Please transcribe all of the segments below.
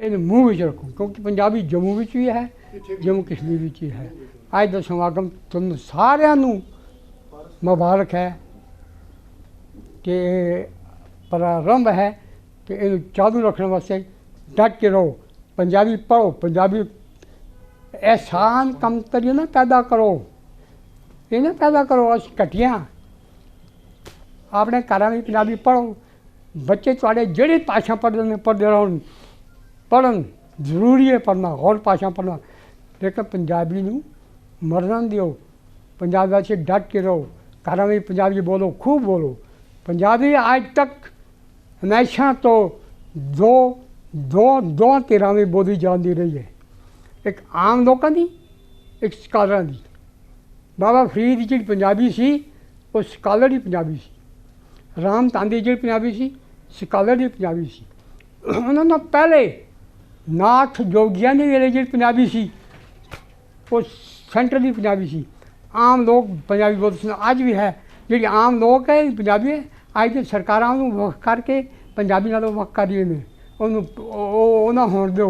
ਇਹਨੂੰ ਮੂੰਹ ਵਿੱਚ ਰੱਖੋ ਕਿਉਂਕਿ ਪੰਜਾਬੀ ਜੰਮੂ ਵਿੱਚ ਵੀ ਹੈ, ਜੰਮੂ ਕਸ਼ਮੀਰ ਵਿੱਚ ਵੀ ਹੈ। ਅੱਜ ਦਾ ਸਮਾਗਮ ਤੁਹਾਨੂੰ ਸਾਰਿਆਂ ਨੂੰ ਮੁਬਾਰਕ ਹੈ ਕਿ ਪ੍ਰਾਰੰਭ ਹੈ ਕਿ ਇਹਨੂੰ ਚਾਲੂ ਰੱਖਣ ਵਾਸਤੇ ਡਟ ਕੇ ਰਹੋ। ਪੰਜਾਬੀ ਪੜ੍ਹੋ, ਪੰਜਾਬੀ ਆਸਾਨ ਕੰਮ ਕਰਿਓ ਨਾ, ਪੈਦਾ ਕਰੋ। ਇਹ ਨਾ ਪੈਦਾ ਕਰੋ ਅਸੀਂ ਘਟੀਆਂ। ਆਪਣੇ ਘਰਾਂ ਵਿੱਚ ਪੰਜਾਬੀ ਪੜ੍ਹੋ। ਬੱਚੇ ਤੁਹਾਡੇ ਜਿਹੜੀ ਭਾਸ਼ਾ ਪੜ੍ਹਦੇ ਨੇ ਪੜ੍ਹਦੇ ਰਹੋ। ਪੜ੍ਹਨ ਜ਼ਰੂਰੀ ਹੈ, ਪੜ੍ਹਨਾ, ਹੋਰ ਭਾਸ਼ਾ ਪੜ੍ਹਨਾ, ਲੇਕਿਨ ਪੰਜਾਬੀ ਨੂੰ ਮਰਨ ਦਿਓ। ਪੰਜਾਬ ਵਾਸਤੇ ਡਟ ਕੇ ਰਹੋ। ਘਰਾਂ ਵਿੱਚ ਪੰਜਾਬੀ ਬੋਲੋ, ਖੂਬ ਬੋਲੋ। ਪੰਜਾਬੀ ਅੱਜ ਤੱਕ ਹਮੇਸ਼ਾ ਤੋਂ ਦੋ ਧਿਰਾਂ ਵਿੱਚ ਬੋਲੀ ਜਾਂਦੀ ਰਹੀ ਹੈ, ਇੱਕ ਆਮ ਲੋਕਾਂ ਦੀ, ਇੱਕ ਸਕਾਲਰਾਂ ਦੀ। ਬਾਬਾ ਫਰੀਦ ਦੀ ਜਿਹੜੀ ਪੰਜਾਬੀ ਸੀ ਉਹ ਸਕਾਲਰ ਦੀ ਪੰਜਾਬੀ ਸੀ। ਰਾਮ ਤਾਂਦੀ ਜਿਹੜੀ ਪੰਜਾਬੀ ਸੀ ਸਕਾਲਰ ਦੀ ਪੰਜਾਬੀ ਸੀ। ਉਹਨਾਂ ਤੋਂ ਪਹਿਲੇ ਨਾਥ ਜੋਗੀਆਂ ਦੇ ਵੇਲੇ ਜਿਹੜੀ ਪੰਜਾਬੀ ਸੀ ਉਹ ਸੈਂਟਰ ਦੀ ਪੰਜਾਬੀ ਸੀ। ਆਮ ਲੋਕ ਪੰਜਾਬੀ ਬੋਲਦੇ ਸਨ, ਅੱਜ ਵੀ ਹੈ। ਜਿਹੜੀ ਆਮ ਲੋਕ ਹੈ ਪੰਜਾਬੀ ਹੈ, ਅੱਜ ਦੀ ਸਰਕਾਰਾਂ ਨੂੰ ਵੱਖ ਕਰਕੇ ਪੰਜਾਬੀ ਨਾਲੋਂ ਵੱਖ ਕਰ ਰਹੀਆਂ ਨੇ। ਉਹਨੂੰ ਉਹ ਨਾ ਹੋਣ ਦਿਓ।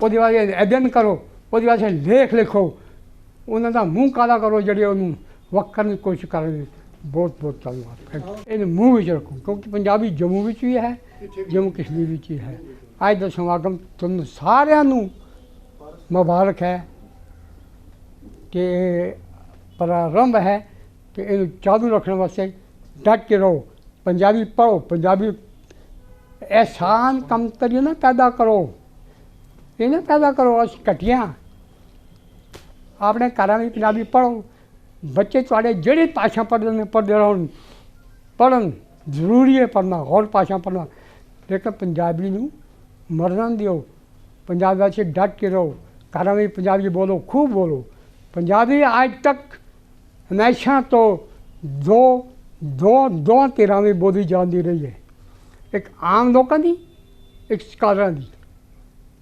ਉਹਦੇ ਵਾਸਤੇ ਅਧਿਐਨ ਕਰੋ, ਉਹਦੇ ਵਾਸਤੇ ਲੇਖ ਲਿਖੋ, ਉਹਨਾਂ ਦਾ ਮੂੰਹ ਕਾਲਾ ਕਰੋ ਜਿਹੜੇ ਉਹਨੂੰ ਵੱਖ ਕਰਨ ਦੀ ਕੋਸ਼ਿਸ਼ ਕਰ ਰਹੇ ਨੇ। ਬਹੁਤ ਬਹੁਤ ਧੰਨਵਾਦ। ਇਹਨੂੰ ਮੂੰਹ ਵਿੱਚ ਰੱਖੋ ਕਿਉਂਕਿ ਪੰਜਾਬੀ ਜੰਮੂ ਵਿੱਚ ਵੀ ਹੈ, ਜੰਮੂ ਕਸ਼ਮੀਰ ਵਿੱਚ ਵੀ ਹੈ। ਅੱਜ ਦਾ ਸਮਾਗਮ ਤੁਹਾਨੂੰ ਸਾਰਿਆਂ ਨੂੰ ਮੁਬਾਰਕ ਹੈ ਕਿ ਪ੍ਰਾਰੰਭ ਹੈ ਕਿ ਇਹਨੂੰ ਚਾਲੂ ਰੱਖਣ ਵਾਸਤੇ ਡਟ ਕੇ ਰਹੋ। ਪੰਜਾਬੀ ਪੜ੍ਹੋ, ਪੰਜਾਬੀ ਆਸਾਨ ਕੰਮ ਕਰਿਓ ਨਾ, ਪੈਦਾ ਕਰੋ। ਇਹ ਨਾ ਪੈਦਾ ਕਰੋ ਅਸੀਂ ਘਟੀਆਂ। ਆਪਣੇ ਘਰਾਂ ਵਿੱਚ ਪੰਜਾਬੀ ਪੜ੍ਹੋ। ਬੱਚੇ ਤੁਹਾਡੇ ਜਿਹੜੀ ਭਾਸ਼ਾ ਪੜ੍ਹਦੇ ਨੇ ਪੜ੍ਹਦੇ ਰਹੋ। ਪੜ੍ਹਨ ਜ਼ਰੂਰੀ ਹੈ, ਪੜ੍ਹਨਾ, ਹੋਰ ਭਾਸ਼ਾ ਪੜ੍ਹਨਾ, ਲੇਕਿਨ ਪੰਜਾਬੀ ਨੂੰ ਮਰਨ ਦਿਓ। ਪੰਜਾਬ ਵਾਸਤੇ ਡਟ ਕੇ ਰਹੋ। ਘਰਾਂ ਵਿੱਚ ਪੰਜਾਬੀ ਬੋਲੋ, ਖੂਬ ਬੋਲੋ। ਪੰਜਾਬੀ ਅੱਜ ਤੱਕ ਹਮੇਸ਼ਾ ਤੋਂ ਦੋ ਧਿਰਾਂ ਵਿੱਚ ਬੋਲੀ ਜਾਂਦੀ ਰਹੀ ਹੈ, ਇੱਕ ਆਮ ਲੋਕਾਂ ਦੀ, ਇੱਕ ਸਕਾਲਰਾਂ ਦੀ।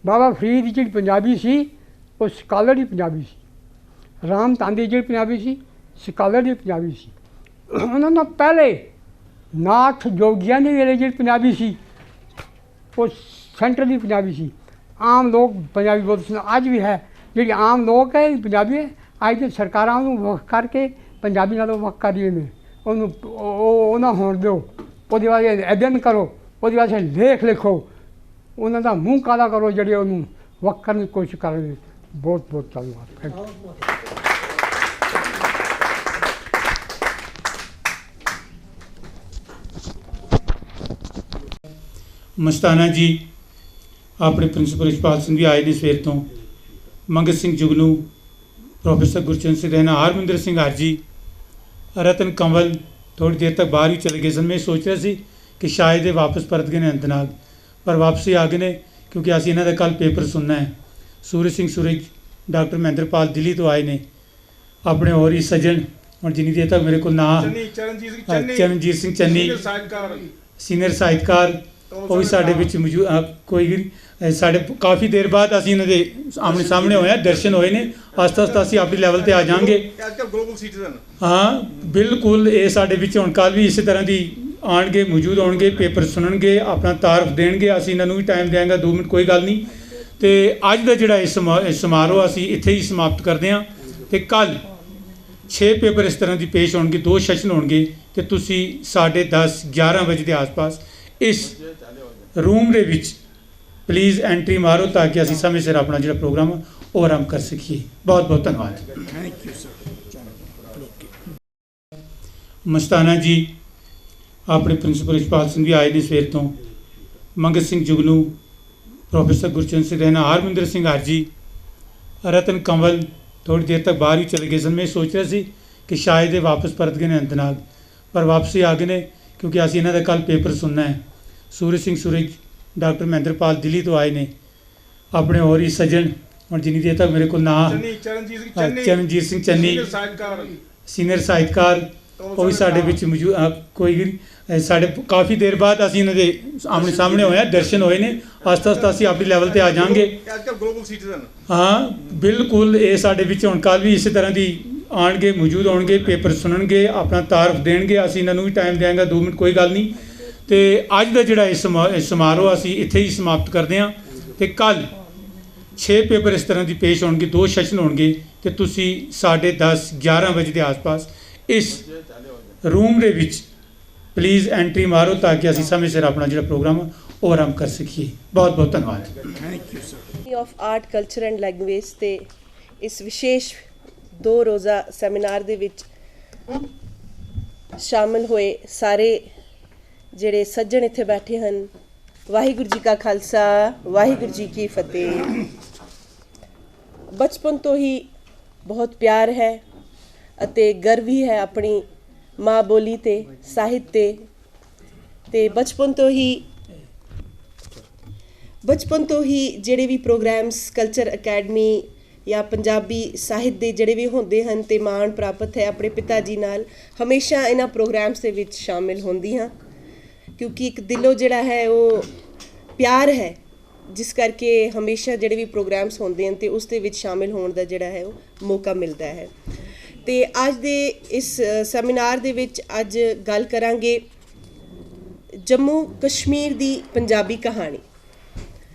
ਬਾਬਾ ਫਰੀਦ ਦੀ ਜਿਹੜੀ ਪੰਜਾਬੀ ਸੀ ਉਹ ਸਕਾਲਰ ਦੀ ਪੰਜਾਬੀ ਸੀ। ਰਾਮ ਤਾਂਦੀ ਜਿਹੜੀ ਪੰਜਾਬੀ ਸੀ ਸਕਾਲਰ ਦੀ ਪੰਜਾਬੀ ਸੀ। ਉਹਨਾਂ ਤੋਂ ਪਹਿਲੇ ਨਾਥ ਜੋਗੀਆਂ ਦੇ ਵੇਲੇ ਜਿਹੜੀ ਪੰਜਾਬੀ ਸੀ ਉਹ ਸੈਂਟਰ ਦੀ ਪੰਜਾਬੀ ਸੀ। ਆਮ ਲੋਕ ਪੰਜਾਬੀ ਬੋਲਦੇ ਸਨ, ਅੱਜ ਵੀ ਹੈ। ਜਿਹੜੀ ਆਮ ਲੋਕ ਹੈ ਪੰਜਾਬੀ ਹੈ, ਅੱਜ ਦੀ ਸਰਕਾਰਾਂ ਨੂੰ ਵੱਖ ਕਰਕੇ ਪੰਜਾਬੀ ਨਾਲੋਂ ਵੱਖ ਕਰ ਰਹੀਆਂ ਨੇ। ਉਹਨੂੰ ਉਹ ਨਾ ਹੋਣ ਦਿਓ। ਉਹਦੇ ਵਾਸਤੇ ਅਧਿਐਨ ਕਰੋ, ਉਹਦੇ ਵਾਸਤੇ ਲੇਖ ਲਿਖੋ, ਉਹਨਾਂ ਦਾ ਮੂੰਹ ਕਾਲਾ ਕਰੋ ਜਿਹੜੇ ਉਹਨੂੰ ਵੱਖ ਕਰਨ ਦੀ ਕੋਸ਼ਿਸ਼ ਕਰ ਰਹੇ ਨੇ। ਬਹੁਤ ਬਹੁਤ ਧੰਨਵਾਦ। ਮਸਤਾਨਾ ਜੀ ਆਪਣੇ ਪ੍ਰਿੰਸੀਪਲ ਰਿਸ਼ਪਾਲ ਸਿੰਘ ਵੀ ਆਏ ਨੇ ਸਵੇਰ ਤੋਂ। ਮੰਗਤ ਸਿੰਘ ਜੁਗਨੂ, ਪ੍ਰੋਫੈਸਰ ਗੁਰਚਰਨ ਸਿੰਘ ਰੈਨਾ, ਹਰਮਿੰਦਰ ਸਿੰਘ ਆਰਜੀ, ਰਤਨ ਕੰਵਲ ਥੋੜੀ ਦੇਰ ਤੱਕ ਬਾਹਰ ਹੀ ਚਲੇ ਗਏ ਸਨ। ਮੈਂ ਸੋਚ ਰਿਹਾ ਸੀ ਕਿ ਸ਼ਾਇਦ ਇਹ ਵਾਪਸ ਪਰਤ ਗਏ ਨੇ ਅਨੰਤਨਾਗ, ਪਰ ਵਾਪਸੀ ਆ ਗਏ ਨੇ ਕਿਉਂਕਿ ਅਸੀਂ ਇਹਨਾਂ ਦਾ ਕੱਲ੍ਹ ਪੇਪਰ ਸੁਣਨਾ ਹੈ। ਸੂਰਜ ਸਿੰਘ ਸੂਰਜ, ਡਾਕਟਰ ਮਹਿੰਦਰਪਾਲ ਦਿੱਲੀ ਤੋਂ ਆਏ ਨੇ। ਆਪਣੇ ਹੋਰ ਹੀ ਸੱਜਣ, ਹੁਣ ਜਿੰਨੀ ਦੇਰ ਤੱਕ ਮੇਰੇ ਕੋਲ ਨਾਂ ਚਰਨਜੀਤ ਸਿੰਘ ਚੰਨੀ, ਸੀਨੀਅਰ ਸਾਹਿਤਕਾਰ, ਉਹ ਵੀ ਸਾਡੇ ਵਿੱਚ ਮੌਜੂਦ। ਕੋਈ ਸਾਡੇ ਕਾਫੀ ਦੇਰ ਬਾਅਦ ਅਸੀਂ ਇਹਨਾਂ ਦੇ ਆਮਣੇ ਸਾਹਮਣੇ ਹੋਏ, ਦਰਸ਼ਨ ਹੋਏ ਨੇ। ਆਸਤਾ ਆਸਤਾ ਅਸੀਂ ਆਪਣੀ ਲੈਵਲ 'ਤੇ ਆ ਜਾਵਾਂਗੇ। ਹਾਂ ਬਿਲਕੁਲ, ਇਹ ਸਾਡੇ ਵਿੱਚ ਹੁਣ ਕੱਲ੍ਹ ਵੀ ਇਸੇ ਤਰ੍ਹਾਂ ਦੀ ਆਉਣਗੇ, ਮੌਜੂਦ ਹੋਣਗੇ, ਪੇਪਰ ਸੁਣਨਗੇ, ਆਪਣਾ ਤਾਰਫ ਦੇਣਗੇ। ਅਸੀਂ ਇਹਨਾਂ ਨੂੰ ਵੀ ਟਾਈਮ ਦਿਆਂਗੇ, 2 ਮਿੰਟ, ਕੋਈ ਗੱਲ ਨਹੀਂ। ਅਤੇ ਅੱਜ ਦਾ ਜਿਹੜਾ ਇਹ ਸਮਾਰੋਹ ਅਸੀਂ ਇੱਥੇ ਹੀ ਸਮਾਪਤ ਕਰਦੇ ਹਾਂ। ਅਤੇ ਕੱਲ੍ਹ 6 ਪੇਪਰ ਇਸ ਤਰ੍ਹਾਂ ਦੀ ਪੇਸ਼ ਹੋਣਗੇ, 2 ਸੈਸ਼ਨ ਹੋਣਗੇ। ਅਤੇ ਤੁਸੀਂ 10:30 11 ਵਜੇ ਦੇ ਆਸ-ਪਾਸ ਇਸ ਰੂਮ ਦੇ ਵਿੱਚ ਪਲੀਜ਼ ਐਂਟਰੀ ਮਾਰੋ ਤਾਂ ਕਿ ਅਸੀਂ ਸਮੇਂ ਸਿਰ ਆਪਣਾ ਜਿਹੜਾ ਪ੍ਰੋਗਰਾਮ ਉਹ ਆਰੰਭ ਕਰ ਸਕੀਏ। ਬਹੁਤ ਬਹੁਤ ਧੰਨਵਾਦ। Thank you sir. ਮਸਤਾਨਾ ਜੀ ਆਪਣੇ ਪ੍ਰਿੰਸੀਪਲ ਰਿਸ਼ਪਾਲ ਸਿੰਘ ਵੀ ਆਏ ਨੇ ਸਵੇਰ ਤੋਂ। ਮੰਗਤ ਸਿੰਘ ਜੁਗਨੂ, ਪ੍ਰੋਫੈਸਰ ਗੁਰਚਰਨ ਸਿੰਘ ਰੈਨਾ, ਹਰਮਿੰਦਰ ਸਿੰਘ ਆਰਜੀ, ਰਤਨ ਕੰਵਲ ਥੋੜੀ ਦੇਰ ਤੱਕ ਬਾਹਰ ਹੀ ਚਲੇ ਗਏ ਸਨ। ਮੈਂ ਸੋਚ ਰਿਹਾ ਸੀ ਕਿ ਸ਼ਾਇਦ ਇਹ ਵਾਪਸ ਪਰਤ ਗਏ ਨੇ ਅਨੰਤਨਾਗ, ਪਰ ਵਾਪਸੀ ਆ ਗਏ ਨੇ ਕਿਉਂਕਿ ਅਸੀਂ ਇਹਨਾਂ ਦਾ ਕੱਲ੍ਹ ਪੇਪਰ ਸੁਣਨਾ ਹੈ। ਸੂਰਜ ਸਿੰਘ ਸੂਰਜ, ਡਾਕਟਰ ਮਹਿੰਦਰਪਾਲ ਦਿੱਲੀ ਤੋਂ ਆਏ ਨੇ। ਆਪਣੇ ਹੋਰ ਹੀ ਸੱਜਣ, ਹੁਣ ਜਿੰਨੀ ਦੇਰ ਤੱਕ ਮੇਰੇ ਕੋਲ ਨਾਂ ਚਰਨਜੀਤ ਸਿੰਘ ਚੰਨੀ, ਸੀਨੀਅਰ ਸਾਹਿਤਕਾਰ, ਉਹ ਵੀ ਸਾਡੇ ਵਿੱਚ ਮੌਜੂਦ। ਕੋਈ ਸਾਡੇ ਕਾਫੀ ਦੇਰ ਬਾਅਦ ਅਸੀਂ ਇਹਨਾਂ ਦੇ ਆਮਣੇ ਸਾਹਮਣੇ ਹੋਏ, ਦਰਸ਼ਨ ਹੋਏ ਨੇ। ਆਸਤਾ ਆਸਤਾ ਅਸੀਂ ਆਪਣੀ ਲੈਵਲ 'ਤੇ ਆ ਜਾਵਾਂਗੇ। ਹਾਂ ਬਿਲਕੁਲ, ਇਹ ਸਾਡੇ ਵਿੱਚ ਹੁਣ ਕੱਲ੍ਹ ਵੀ ਇਸੇ ਤਰ੍ਹਾਂ ਦੀ ਆਉਣਗੇ, ਮੌਜੂਦ ਹੋਣਗੇ, ਪੇਪਰ ਸੁਣਨਗੇ, ਆਪਣਾ ਤਾਰਫ ਦੇਣਗੇ। ਅਸੀਂ ਇਹਨਾਂ ਨੂੰ ਵੀ ਟਾਈਮ ਦਿਆਂਗੇ, 2 ਮਿੰਟ, ਕੋਈ ਗੱਲ ਨਹੀਂ। ਅਤੇ ਅੱਜ ਦਾ ਜਿਹੜਾ ਇਹ ਸਮਾਰੋਹ ਅਸੀਂ ਇੱਥੇ ਹੀ ਸਮਾਪਤ ਕਰਦੇ ਹਾਂ। ਤੇ ਕੱਲ 6 ਪੇਪਰ ਇਸ ਤਰ੍ਹਾਂ ਦੀ ਪੇਸ਼ ਹੋਣਗੇ, 2 ਸੈਸ਼ਨ ਹੋਣਗੇ ਤੇ ਤੁਸੀਂ 10:30 11 ਵਜੇ ਦੇ ਆਸ-ਪਾਸ ਇਸ ਰੂਮ ਦੇ ਵਿੱਚ ਪਲੀਜ਼ ਐਂਟਰੀ ਮਾਰੋ ਤਾਂ ਕਿ ਅਸੀਂ ਸਮੇਂ ਸਿਰ ਆਪਣਾ ਜਿਹੜਾ ਪ੍ਰੋਗਰਾਮ ਉਹ ਆਰੰਭ ਕਰ ਸਕੀਏ। ਬਹੁਤ ਬਹੁਤ ਧੰਨਵਾਦ। Of art culture and language ਤੇ ਇਸ ਵਿਸ਼ੇਸ਼ 2 ਰੋਜ਼ਾ ਸੈਮੀਨਾਰ ਦੇ ਵਿੱਚ ਸ਼ਾਮਿਲ ਹੋਏ ਸਾਰੇ ਜਿਹੜੇ ਸੱਜਣ ਇੱਥੇ ਬੈਠੇ ਹਨ, ਵਾਹਿਗੁਰੂ ਜੀ ਕਾ ਖਾਲਸਾ, ਵਾਹਿਗੁਰੂ ਜੀ ਕੀ ਫਤਿਹ। ਬਚਪਨ ਤੋਂ ਹੀ ਬਹੁਤ ਪਿਆਰ ਹੈ ਅਤੇ ਗਰਵ ਵੀ ਹੈ ਆਪਣੀ ਮਾਂ ਬੋਲੀ ਤੇ ਸਾਹਿਤ ਤੇ ਬਚਪਨ ਤੋਂ ਹੀ ਜਿਹੜੇ ਵੀ ਪ੍ਰੋਗਰਾਮਸ ਕਲਚਰ ਅਕੈਡਮੀ ਜਾਂ ਪੰਜਾਬੀ ਸਾਹਿਤ ਦੇ ਜਿਹੜੇ ਵੀ ਹੁੰਦੇ ਹਨ ਤੇ ਮਾਣ ਪ੍ਰਾਪਤ ਹੈ ਆਪਣੇ ਪਿਤਾ ਜੀ ਨਾਲ ਹਮੇਸ਼ਾ ਇਹਨਾਂ ਪ੍ਰੋਗਰਾਮਸ ਦੇ ਵਿੱਚ ਸ਼ਾਮਿਲ ਹੁੰਦੀ ਹਾਂ, ਕਿਉਂਕਿ ਇੱਕ ਦਿਲੋਂ ਜਿਹੜਾ ਹੈ ਉਹ ਪਿਆਰ ਹੈ, ਜਿਸ ਕਰਕੇ ਹਮੇਸ਼ਾ ਜਿਹੜੇ ਵੀ ਪ੍ਰੋਗਰਾਮਸ ਹੁੰਦੇ ਹਨ ਤੇ ਉਸ ਦੇ ਵਿੱਚ ਸ਼ਾਮਿਲ ਹੋਣ ਦਾ ਜਿਹੜਾ ਹੈ ਉਹ ਮੌਕਾ ਮਿਲਦਾ ਹੈ। ਤੇ ਅੱਜ ਦੇ ਇਸ ਸੈਮੀਨਾਰ ਦੇ ਵਿੱਚ ਅੱਜ ਗੱਲ ਕਰਾਂਗੇ ਜੰਮੂ ਕਸ਼ਮੀਰ ਦੀ ਪੰਜਾਬੀ ਕਹਾਣੀ।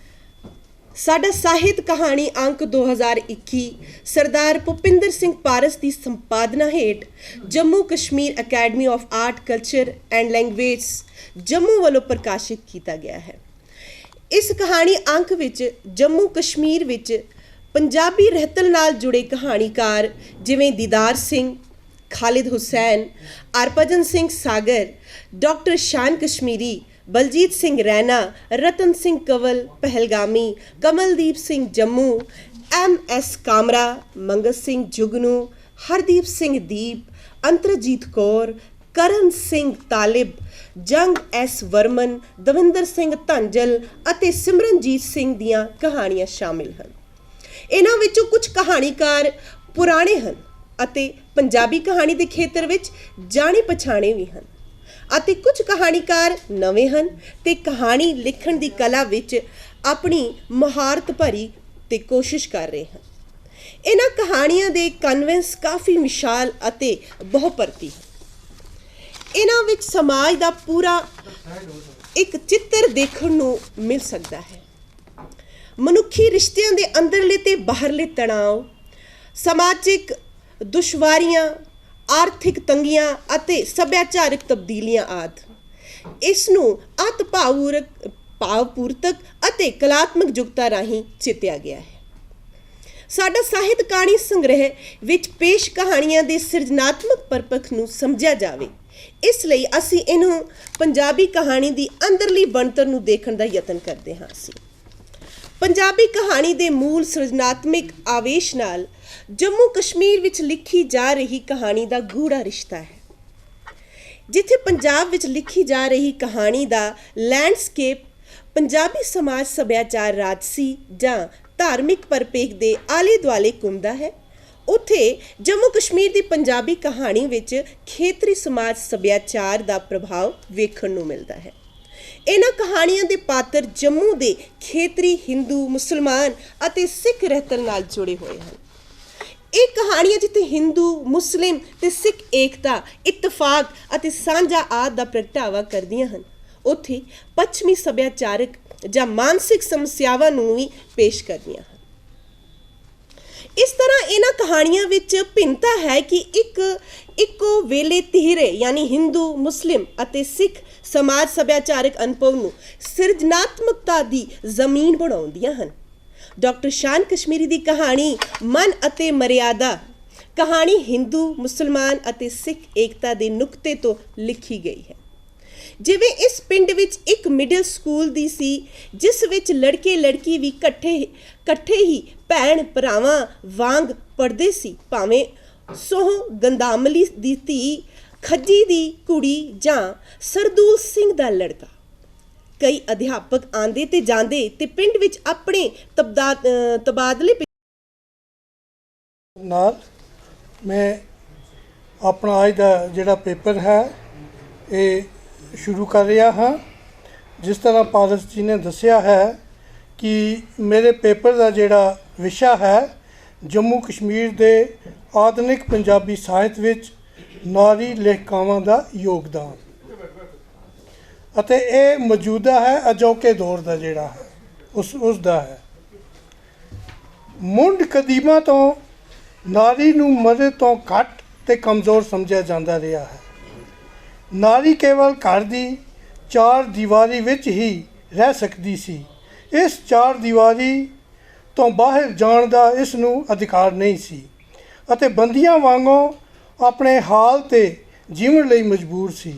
ਸਾਡਾ ਸਾਹਿਤ ਕਹਾਣੀ ਅੰਕ 2021 ਸਰਦਾਰ ਭੁਪਿੰਦਰ ਸਿੰਘ ਪਾਰਸ ਦੀ ਸੰਪਾਦਨਾ ਹੇਠ Jammu Kashmir academy of art culture and language Jammu ਵੱਲੋਂ ਪ੍ਰਕਾਸ਼ਿਤ ਕੀਤਾ ਗਿਆ ਹੈ। ਇਸ ਕਹਾਣੀ ਅੰਕ ਵਿੱਚ ਜੰਮੂ ਕਸ਼ਮੀਰ ਵਿੱਚ ਪੰਜਾਬੀ ਰਹਿਤਲ ਨਾਲ ਜੁੜੇ ਕਹਾਣੀਕਾਰ ਜਿਵੇਂ ਦੀਦਾਰ ਸਿੰਘ, ਖਾਲਿਦ ਹੁਸੈਨ, ਹਰਭਜਨ ਸਿੰਘ ਸਾਗਰ, ਡਾਕਟਰ ਸ਼ਾਨ ਕਸ਼ਮੀਰੀ, ਬਲਜੀਤ ਸਿੰਘ ਰੈਣਾ, ਰਤਨ ਸਿੰਘ ਕੰਵਲ ਪਹਿਲਗਾਮੀ, ਕਮਲਦੀਪ ਸਿੰਘ ਜੰਮੂ, MS ਕਾਮਰਾ, ਮੰਗਤ ਸਿੰਘ ਜੁਗਨੂ, ਹਰਦੀਪ ਸਿੰਘ ਦੀਪ, ਅੰਤਰਜੀਤ ਕੌਰ, ਕਰਨ ਸਿੰਘ ਤਾਲਿਬ, ਜੰਗ S ਵਰਮਨ, ਦਵਿੰਦਰ ਸਿੰਘ ਧੰਜਲ ਅਤੇ ਸਿਮਰਨਜੀਤ ਸਿੰਘ ਦੀਆਂ ਕਹਾਣੀਆਂ ਸ਼ਾਮਿਲ ਹਨ। ਇਹਨਾਂ ਵਿੱਚੋਂ ਕੁਝ ਕਹਾਣੀਕਾਰ ਪੁਰਾਣੇ ਹਨ ਅਤੇ ਪੰਜਾਬੀ ਕਹਾਣੀ ਦੇ ਖੇਤਰ ਵਿੱਚ ਜਾਣੇ ਪਛਾਣੇ ਵੀ ਹਨ ਅਤੇ ਕੁਝ ਕਹਾਣੀਕਾਰ ਨਵੇਂ ਹਨ ਤੇ ਕਹਾਣੀ ਲਿਖਣ ਦੀ ਕਲਾ ਵਿੱਚ ਆਪਣੀ ਮੁਹਾਰਤ ਭਰੀ ਤੇ ਕੋਸ਼ਿਸ਼ ਕਰ ਰਹੇ ਹਨ। ਇਹਨਾਂ ਕਹਾਣੀਆਂ ਦੇ ਕਨਵੈਂਸ ਕਾਫੀ ਵਿਸ਼ਾਲ ਅਤੇ ਬਹੁਪਰਤੀ ਹੈ। ਇਹਨਾਂ ਵਿੱਚ ਸਮਾਜ ਦਾ ਪੂਰਾ ਇੱਕ ਚਿੱਤਰ ਦੇਖਣ ਨੂੰ ਮਿਲ ਸਕਦਾ ਹੈ। ਮਨੁੱਖੀ ਰਿਸ਼ਤਿਆਂ ਦੇ ਅੰਦਰਲੇ ਤੇ ਬਾਹਰਲੇ ਤਣਾਅ, ਸਮਾਜਿਕ ਦੁਸ਼ਵਾਰੀਆਂ, ਆਰਥਿਕ ਤੰਗੀਆਂ ਅਤੇ ਸੱਭਿਆਚਾਰਕ ਤਬਦੀਲੀਆਂ ਆਦਿ ਇਸ ਨੂੰ ਅਤ ਭਾਵਪੂਰਤਕ ਅਤੇ ਕਲਾਤਮਕ ਜੁਗਤਾਂ ਰਾਹੀਂ ਚਿੱਤਿਆ ਗਿਆ ਹੈ। ਸਾਡਾ ਸਾਹਿਤ ਕਹਾਣੀ ਸੰਗ੍ਰਹਿ ਵਿੱਚ ਪੇਸ਼ ਕਹਾਣੀਆਂ ਦੇ ਸਿਰਜਣਾਤਮਕ ਪਰਪੱਖ ਨੂੰ ਸਮਝਿਆ ਜਾਵੇ, ਇਸ ਲਈ ਅਸੀਂ ਇਹਨੂੰ ਪੰਜਾਬੀ ਕਹਾਣੀ ਦੀ ਅੰਦਰਲੀ ਬਣਤਰ ਨੂੰ ਦੇਖਣ ਦਾ ਯਤਨ ਕਰਦੇ ਹਾਂ। ਅਸੀਂ ਪੰਜਾਬੀ ਕਹਾਣੀ ਦੇ ਮੂਲ ਸਿਰਜਣਾਤਮਕ ਆਵੇਸ਼ ਨਾਲ ਜੰਮੂ ਕਸ਼ਮੀਰ ਵਿੱਚ ਲਿਖੀ ਜਾ ਰਹੀ ਕਹਾਣੀ ਦਾ ਗੂੜਾ ਰਿਸ਼ਤਾ ਹੈ। ਜਿੱਥੇ ਪੰਜਾਬ ਵਿੱਚ ਲਿਖੀ ਜਾ ਰਹੀ ਕਹਾਣੀ ਦਾ ਲੈਂਡਸਕੇਪ ਪੰਜਾਬੀ ਸਮਾਜ, ਸੱਭਿਆਚਾਰ, ਰਾਜਸੀ ਜਾਂ ਧਾਰਮਿਕ ਪਰਪੇਖ ਦੇ ਆਲੇ ਦੁਆਲੇ ਘੁੰਮਦਾ ਹੈ, ਉੱਥੇ ਜੰਮੂ ਕਸ਼ਮੀਰ ਦੀ ਪੰਜਾਬੀ ਕਹਾਣੀ ਵਿੱਚ ਖੇਤਰੀ ਸਮਾਜ ਸੱਭਿਆਚਾਰ ਦਾ ਪ੍ਰਭਾਵ ਵੇਖਣ ਨੂੰ ਮਿਲਦਾ ਹੈ। ਇਹਨਾਂ ਕਹਾਣੀਆਂ ਦੇ ਪਾਤਰ ਜੰਮੂ ਦੇ ਖੇਤਰੀ ਹਿੰਦੂ, ਮੁਸਲਮਾਨ ਅਤੇ ਸਿੱਖ ਰਹਿਤਲ ਨਾਲ ਜੁੜੇ ਹੋਏ ਹਨ। ਇਹ ਕਹਾਣੀਆਂ ਜਿੱਥੇ ਹਿੰਦੂ, ਮੁਸਲਿਮ ਤੇ ਸਿੱਖ ਏਕਤਾ, ਇਤਫਾਕ ਅਤੇ ਸਾਂਝਾ ਆਦ ਦਾ ਪ੍ਰਗਟਾਵਾ ਕਰਦੀਆਂ ਹਨ, ਉੱਥੇ ਪੱਛਮੀ ਸੱਭਿਆਚਾਰਕ ਜਾਂ ਮਾਨਸਿਕ ਸਮੱਸਿਆਵਾਂ ਨੂੰ ਵੀ ਪੇਸ਼ ਕਰਦੀਆਂ ਹਨ। ਇਸ ਤਰ੍ਹਾਂ ਇਹਨਾਂ ਕਹਾਣੀਆਂ ਵਿੱਚ ਭਿੰਨਤਾ ਹੈ ਕਿ ਇੱਕੋ ਵੇਲੇ ਧਿਰੇ ਯਾਨੀ ਹਿੰਦੂ, ਮੁਸਲਿਮ ਅਤੇ ਸਿੱਖ ਸਮਾਜ ਸੱਭਿਆਚਾਰਕ ਅਨੁਭਵ ਨੂੰ ਸਿਰਜਣਾਤਮਕਤਾ ਦੀ ਜ਼ਮੀਨ ਬਣਾਉਂਦੀਆਂ ਹਨ। ਡਾਕਟਰ ਸ਼ਾਨ ਕਸ਼ਮੀਰੀ ਦੀ ਕਹਾਣੀ ਮਨ ਅਤੇ ਮਰਿਆਦਾ ਕਹਾਣੀ ਹਿੰਦੂ, ਮੁਸਲਮਾਨ ਅਤੇ ਸਿੱਖ ਏਕਤਾ ਦੇ ਨੁਕਤੇ ਤੋਂ ਲਿਖੀ ਗਈ ਹੈ। ਜਿਵੇਂ ਇਸ ਪਿੰਡ ਵਿੱਚ ਇੱਕ ਮਿਡਲ ਸਕੂਲ ਦੀ ਸੀ ਜਿਸ ਵਿੱਚ ਲੜਕੇ ਲੜਕੀ ਵੀ ਇਕੱਠੇ ਹੀ ਭੈਣ ਭਰਾਵਾਂ ਵਾਂਗ ਪੜ੍ਹਦੇ ਸੀ, ਭਾਵੇਂ ਸੋਹ ਗੰਦਾਮਲੀ ਦੀ ਧੀ, ਖੱਜੀ ਦੀ ਕੁੜੀ ਜਾਂ ਸਰਦੂਲ ਸਿੰਘ ਦਾ ਲੜਕਾ। ਕਈ ਅਧਿਆਪਕ ਆਉਂਦੇ ਤੇ ਜਾਂਦੇ ਤੇ ਪਿੰਡ ਵਿੱਚ ਆਪਣੇ ਤਬਾਦਲੇ ਨਾਲ ਮੈਂ ਆਪਣਾ ਅੱਜ ਦਾ ਜਿਹੜਾ ਪੇਪਰ ਹੈ ਇਹ ਸ਼ੁਰੂ ਕਰ ਰਿਹਾ ਹਾਂ। ਜਿਸ ਤਰ੍ਹਾਂ ਪਾਰਸ ਜੀ ਨੇ ਦੱਸਿਆ ਹੈ ਕਿ ਮੇਰੇ ਪੇਪਰ ਦਾ ਜਿਹੜਾ ਵਿਸ਼ਾ ਹੈ ਜੰਮੂ ਕਸ਼ਮੀਰ ਦੇ ਆਧੁਨਿਕ ਪੰਜਾਬੀ ਸਾਹਿਤ ਵਿੱਚ ਨਾਰੀ ਲੇਖਕਾਵਾਂ ਦਾ ਯੋਗਦਾਨ ਅਤੇ ਇਹ ਮੌਜੂਦਾ ਹੈ ਅਜੋਕੇ ਦੌਰ ਦਾ ਜਿਹੜਾ ਹੈ ਉਸ ਦਾ ਹੈ। ਮੁੰਡ ਕਦੀਮਾ ਤੋਂ ਨਾਰੀ ਨੂੰ ਮਰਦ ਤੋਂ ਘੱਟ ਤੇ ਕਮਜ਼ੋਰ ਸਮਝਿਆ ਜਾਂਦਾ ਰਿਹਾ ਹੈ। ਨਾਰੀ ਕੇਵਲ ਘਰ ਦੀ ਚਾਰ ਦੀਵਾਰੀ ਵਿੱਚ ਹੀ ਰਹਿ ਸਕਦੀ ਸੀ। ਇਸ ਚਾਰ ਦੀਵਾਰੀ ਤੋਂ ਬਾਹਰ ਜਾਣ ਦਾ ਇਸ ਨੂੰ ਅਧਿਕਾਰ ਨਹੀਂ ਸੀ ਅਤੇ ਬੰਦੀਆਂ ਵਾਂਗੋਂ ਆਪਣੇ ਹਾਲ 'ਤੇ ਜੀਵਨ ਲਈ ਮਜਬੂਰ ਸੀ।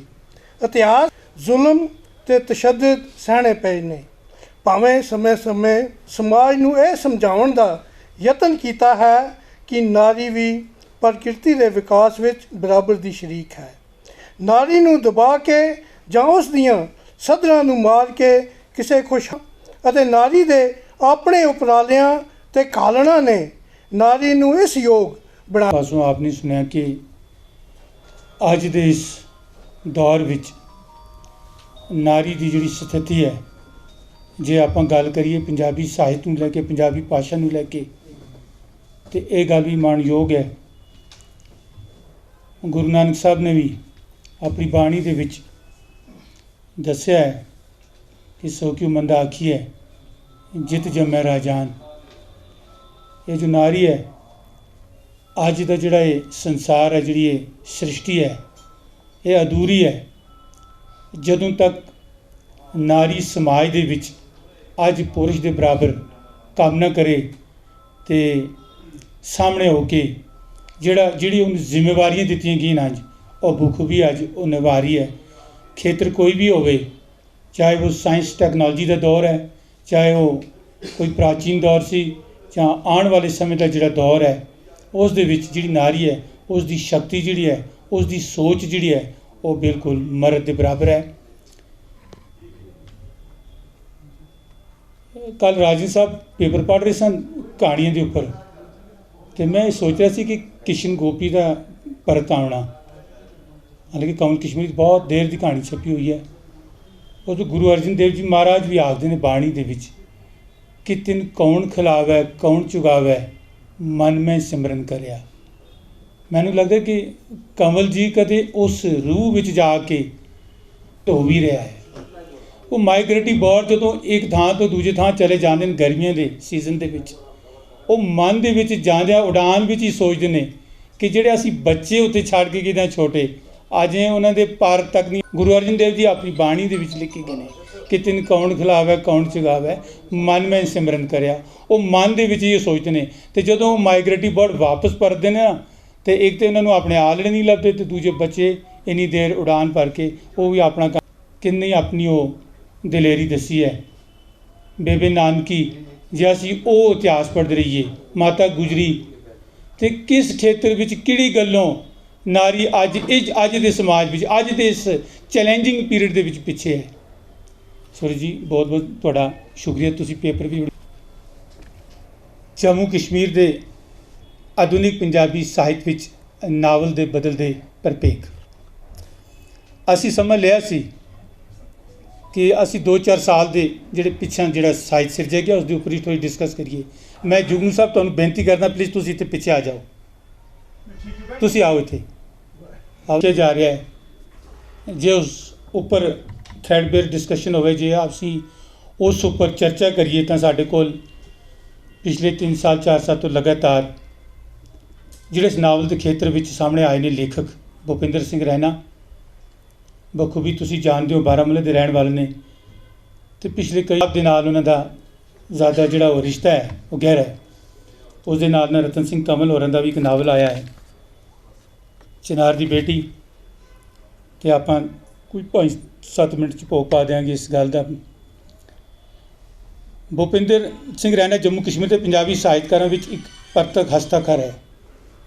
ਇਤਿਹਾਸ ਜ਼ੁਲਮ ਤੇ ਤਸ਼ੱਦਦ ਸਹਿਣੇ ਪਏ ਨੇ, ਭਾਵੇਂ ਸਮੇਂ-ਸਮੇਂ ਸਮਾਜ ਨੂੰ ਇਹ ਸਮਝਾਉਣ ਦਾ ਯਤਨ ਕੀਤਾ ਹੈ ਕਿ ਨਾਰੀ ਵੀ ਪ੍ਰਕਿਰਤੀ ਦੇ ਵਿਕਾਸ ਵਿੱਚ ਬਰਾਬਰ ਦੀ ਸ਼ਰੀਕ ਹੈ। ਨਾਰੀ ਨੂੰ ਦਬਾ ਕੇ ਜਾਂ ਉਸ ਦੀਆਂ ਸਧਰਾਂ ਨੂੰ ਮਾਰ ਕੇ ਕਿਸੇ ਖੁਸ਼ ਅਤੇ ਨਾਰੀ ਦੇ ਆਪਣੇ ਉਪਰਾਲਿਆਂ ਤੇ ਕਾਲਣਾ ਨੇ ਨਾਰੀ ਨੂੰ ਇਸ ਯੋਗ ਬਣਾ। ਪਾਸੋਂ ਆਪਨੇ ਸੁਣਿਆ ਕਿ ਅੱਜ ਦੇ ਇਸ ਦੌਰ ਵਿੱਚ ਨਾਰੀ ਦੀ ਜਿਹੜੀ ਸਥਿਤੀ ਹੈ, ਜੇ ਆਪਾਂ ਗੱਲ ਕਰੀਏ ਪੰਜਾਬੀ ਸਾਹਿਤ ਨੂੰ ਲੈ ਕੇ, ਪੰਜਾਬੀ ਭਾਸ਼ਾ ਨੂੰ ਲੈ ਕੇ, ਤੇ ਇਹ ਗੱਲ ਵੀ ਮਾਣਯੋਗ ਹੈ। ਗੁਰੂ ਨਾਨਕ ਸਾਹਿਬ ਨੇ ਵੀ ਆਪਣੀ ਬਾਣੀ ਦੇ ਵਿੱਚ ਦੱਸਿਆ ਹੈ ਕਿ ਸੋ ਕਿਉ ਮੰਦਾ ਆਖੀਐ ਜਿਤ ਜੰਮੈ ਰਾਜਾਨ। ਇਹ ਜੋ ਨਾਰੀ ਹੈ, ਅੱਜ ਦਾ ਜਿਹੜਾ ਇਹ ਸੰਸਾਰ ਹੈ, ਜਿਹੜੀ ਇਹ ਸ੍ਰਿਸ਼ਟੀ ਹੈ, ਇਹ ਅਧੂਰੀ ਹੈ ਜਦੋਂ ਤੱਕ ਨਾਰੀ ਸਮਾਜ ਦੇ ਵਿੱਚ ਅੱਜ ਪੁਰਸ਼ ਦੇ ਬਰਾਬਰ ਕੰਮ ਨਾ ਕਰੇ ਤੇ ਸਾਹਮਣੇ ਹੋ ਕੇ ਜਿਹੜੀ ਉਹਨੂੰ ਜ਼ਿੰਮੇਵਾਰੀਆਂ ਦਿੱਤੀਆਂ ਗਈਆਂ ਅੱਜ ਉਹ ਬਖੂਬੀ ਅੱਜ ਉਹ ਨਿਭਾ ਰਹੀ ਹੈ। ਖੇਤਰ ਕੋਈ ਵੀ ਹੋਵੇ, ਚਾਹੇ ਉਹ ਸਾਇੰਸ ਟੈਕਨੋਲੋਜੀ ਦਾ ਦੌਰ ਹੈ, ਚਾਹੇ ਉਹ ਕੋਈ ਪ੍ਰਾਚੀਨ ਦੌਰ ਸੀ, ਜਾਂ ਆਉਣ ਵਾਲੇ ਸਮੇਂ ਦਾ ਜਿਹੜਾ ਦੌਰ ਹੈ, ਉਸ ਦੇ ਵਿੱਚ ਜਿਹੜੀ ਨਾਰੀ ਹੈ, ਉਸ ਦੀ ਸ਼ਕਤੀ ਜਿਹੜੀ ਹੈ, ਉਸ ਦੀ ਸੋਚ ਜਿਹੜੀ ਹੈ, ਉਹ ਬਿਲਕੁਲ ਮਰਦ ਦੇ ਬਰਾਬਰ ਹੈ। ਕੱਲ ਰਾਜਨ ਸਾਹਿਬ ਪੇਪਰ ਪੜ੍ਹ ਰਹੇ ਸਨ ਕਹਾਣੀਆਂ ਦੇ ਉੱਪਰ, ਤੇ ਮੈਂ ਸੋਚ ਰਿਹਾ ਸੀ ਕਿ ਕਿਸ਼ਨ ਗੋਪੀ ਦਾ ਪਰਤਾਉਣਾ, ਹਾਲਾਂਕਿ ਕਮਲ ਕਸ਼ਮੀਰੀ ਬਹੁਤ ਦੇਰ ਦੀ ਕਹਾਣੀ ਛਪੀ ਹੋਈ ਹੈ। ਉਹ ਜੋ ਗੁਰੂ ਅਰਜਨ ਦੇਵ ਜੀ ਮਹਾਰਾਜ ਵੀ ਆਖਦੇ ਨੇ ਬਾਣੀ ਦੇ ਵਿੱਚ ਕਿ ਤਿਨ ਕੌਣ ਖਿਲਾਵੈ ਕੌਣ ਚੁਗਾਵੈ ਮਨ ਮੈਂ ਸਿਮਰਨ ਕਰਿਆ। ਮੈਨੂੰ ਲੱਗਦਾ ਕਿ ਕਮਲ ਜੀ ਕਦੇ ਉਸ ਰੂਹ ਵਿੱਚ ਜਾ ਕੇ ਢੋ ਵੀ ਰਿਹਾ ਹੈ। ਉਹ ਮਾਈਗ੍ਰੇਟਰੀ ਬਰਡ ਜਦੋਂ ਇੱਕ ਥਾਂ ਤੋਂ ਦੂਜੇ ਥਾਂ ਚਲੇ ਜਾਂਦੇ ਨੇ ਗਰਮੀਆਂ ਦੇ ਸੀਜ਼ਨ ਦੇ ਵਿੱਚ, ਉਹ ਮਨ ਦੇ ਵਿੱਚ ਜਾਂਦਿਆਂ ਉਡਾਨ ਵਿੱਚ ਹੀ ਸੋਚਦੇ ਨੇ ਕਿ ਜਿਹੜੇ ਅਸੀਂ ਬੱਚੇ ਉੱਤੇ ਛੱਡ ਕੇ ਗਏ ਨਾ ਛੋਟੇ, ਅੱਜ ਉਹਨਾਂ ਦੇ ਪਰ ਤੱਕ ਨਹੀਂ। ਗੁਰੂ ਅਰਜਨ ਦੇਵ ਜੀ ਆਪਣੀ ਬਾਣੀ ਦੇ ਵਿੱਚ ਲਿਖੇ ਗਏ ਨੇ ਕਿ ਤਿਨ ਕੌਣ ਖਿਲਾਵੈ ਕੌਣ ਚੁਗਾਵੈ ਮਨ ਮੈਂ ਸਿਮਰਨ ਕਰਿਆ। ਉਹ ਮਨ ਦੇ ਵਿੱਚ ਹੀ ਸੋਚਦੇ ਨੇ, ਤੇ ਜਦੋਂ ਮਾਈਗ੍ਰੇਟਰੀ ਬਰਡ ਵਾਪਸ ਪਰਤਦੇ ਨੇ ਨਾ, ਤੇ ਇੱਕ ਤਾਂ ਉਹਨਾਂ ਨੂੰ ਆਪਣੇ ਆਲਣੇ ਨਹੀਂ ਲੱਭਦੇ, ਤੇ ਦੂਜੇ ਬੱਚੇ ਇੰਨੀ ਦੇਰ ਉਡਾਨ ਭਰ ਕੇ ਉਹ ਵੀ ਆਪਣਾ ਕਿੰਨੀ ਆਪਣੀ ਉਹ ਦਲੇਰੀ ਦੱਸੀ ਹੈ। ਬੇਬੇ ਨਾਨਕੀ, ਜੇ ਅਸੀਂ ਉਹ ਇਤਿਹਾਸ ਪੜ੍ਹਦੇ ਰਹੀਏ, ਮਾਤਾ ਗੁਜਰੀ, ਤੇ ਕਿਸ ਖੇਤਰ ਵਿੱਚ ਕਿਹੜੀ ਗੱਲੋਂ ਨਾਰੀ ਅੱਜ ਦੇ ਸਮਾਜ ਵਿੱਚ, ਅੱਜ ਦੇ ਇਸ ਚੈਲੰਜਿੰਗ ਪੀਰੀਅਡ ਦੇ ਵਿੱਚ ਪਿੱਛੇ ਹੈ। ਸੋਰੀ ਜੀ, ਬਹੁਤ ਬਹੁਤ ਤੁਹਾਡਾ ਸ਼ੁਕਰੀਆ, ਤੁਸੀਂ ਪੇਪਰ ਵੀ। ਜੰਮੂ ਕਸ਼ਮੀਰ ਦੇ ਆਧੁਨਿਕ ਪੰਜਾਬੀ ਸਾਹਿਤ ਵਿੱਚ ਨਾਵਲ ਦੇ ਬਦਲਦੇ ਪ੍ਰਪੇਖ। ਅਸੀਂ ਸਮਝ ਲਿਆ ਸੀ ਕਿ ਅਸੀਂ 2-4 ਸਾਲ ਦੇ ਜਿਹੜੇ ਪਿੱਛੇ ਜਿਹੜਾ ਸਾਹਿਤ ਸਿਰਜਿਆ ਗਿਆ ਉਸ ਦੇ ਉੱਪਰ ਹੀ ਥੋੜ੍ਹੀ ਡਿਸਕਸ ਕਰੀਏ। ਮੈਂ ਜੁਗਨੂ ਸਾਹਿਬ ਤੁਹਾਨੂੰ ਬੇਨਤੀ ਕਰਦਾ, ਪਲੀਜ਼ ਤੁਸੀਂ ਇੱਥੇ ਪਿੱਛੇ ਆ ਜਾਓ, ਤੁਸੀਂ ਆਓ ਇੱਥੇ ਆਉ ਜਾ ਰਿਹਾ ਹੈ। ਜੇ ਉਸ ਉੱਪਰ ਥ੍ਰੈਡਬੇਅਰ ਡਿਸਕਸ਼ਨ ਹੋਵੇ, ਜੇ ਅਸੀਂ ਉਸ ਉੱਪਰ ਚਰਚਾ ਕਰੀਏ, ਤਾਂ ਸਾਡੇ ਕੋਲ ਪਿਛਲੇ 3 ਸਾਲ 4 ਸਾਲ ਤੋਂ ਲਗਾਤਾਰ ਜਿਹੜੇ ਇਸ ਨਾਵਲ ਦੇ ਖੇਤਰ ਵਿੱਚ ਸਾਹਮਣੇ ਆਏ ਨੇ ਲੇਖਕ ਭੁਪਿੰਦਰ ਸਿੰਘ ਰੈਣਾ, ਬਖੂਬੀ ਤੁਸੀਂ ਜਾਣਦੇ ਹੋ ਬਾਰਾਮੂਲਾ ਦੇ ਰਹਿਣ ਵਾਲੇ ਨੇ, ਤੇ ਪਿਛਲੇ ਕਈ ਦੇ ਨਾਲ ਉਹਨਾਂ ਦਾ ਜ਼ਿਆਦਾ ਜਿਹੜਾ ਉਹ ਰਿਸ਼ਤਾ ਹੈ ਉਹ ਗਹਿਰਾ ਹੈ। ਉਸ ਦੇ ਨਾਲ ਰਤਨ ਸਿੰਘ ਕਮਲ ਹੋਰਾਂ ਦਾ ਵੀ ਇੱਕ ਨਾਵਲ ਆਇਆ ਹੈ, ਚਿਨਾਰ ਦੀ ਬੇਟੀ, ਤੇ ਆਪਾਂ ਕੋਈ 5-7 ਮਿੰਟ 'ਚ ਭੋਗ ਪਾ ਦਿਆਂਗੇ ਇਸ ਗੱਲ ਦਾ। ਭੁਪਿੰਦਰ ਸਿੰਘ ਰੈਣਾ ਜੰਮੂ ਕਸ਼ਮੀਰ ਦੇ ਪੰਜਾਬੀ ਸਾਹਿਤਕਾਰਾਂ ਵਿੱਚ ਇੱਕ ਪ੍ਰਤੱਖ ਹਸਤਾਖਰ ਹੈ।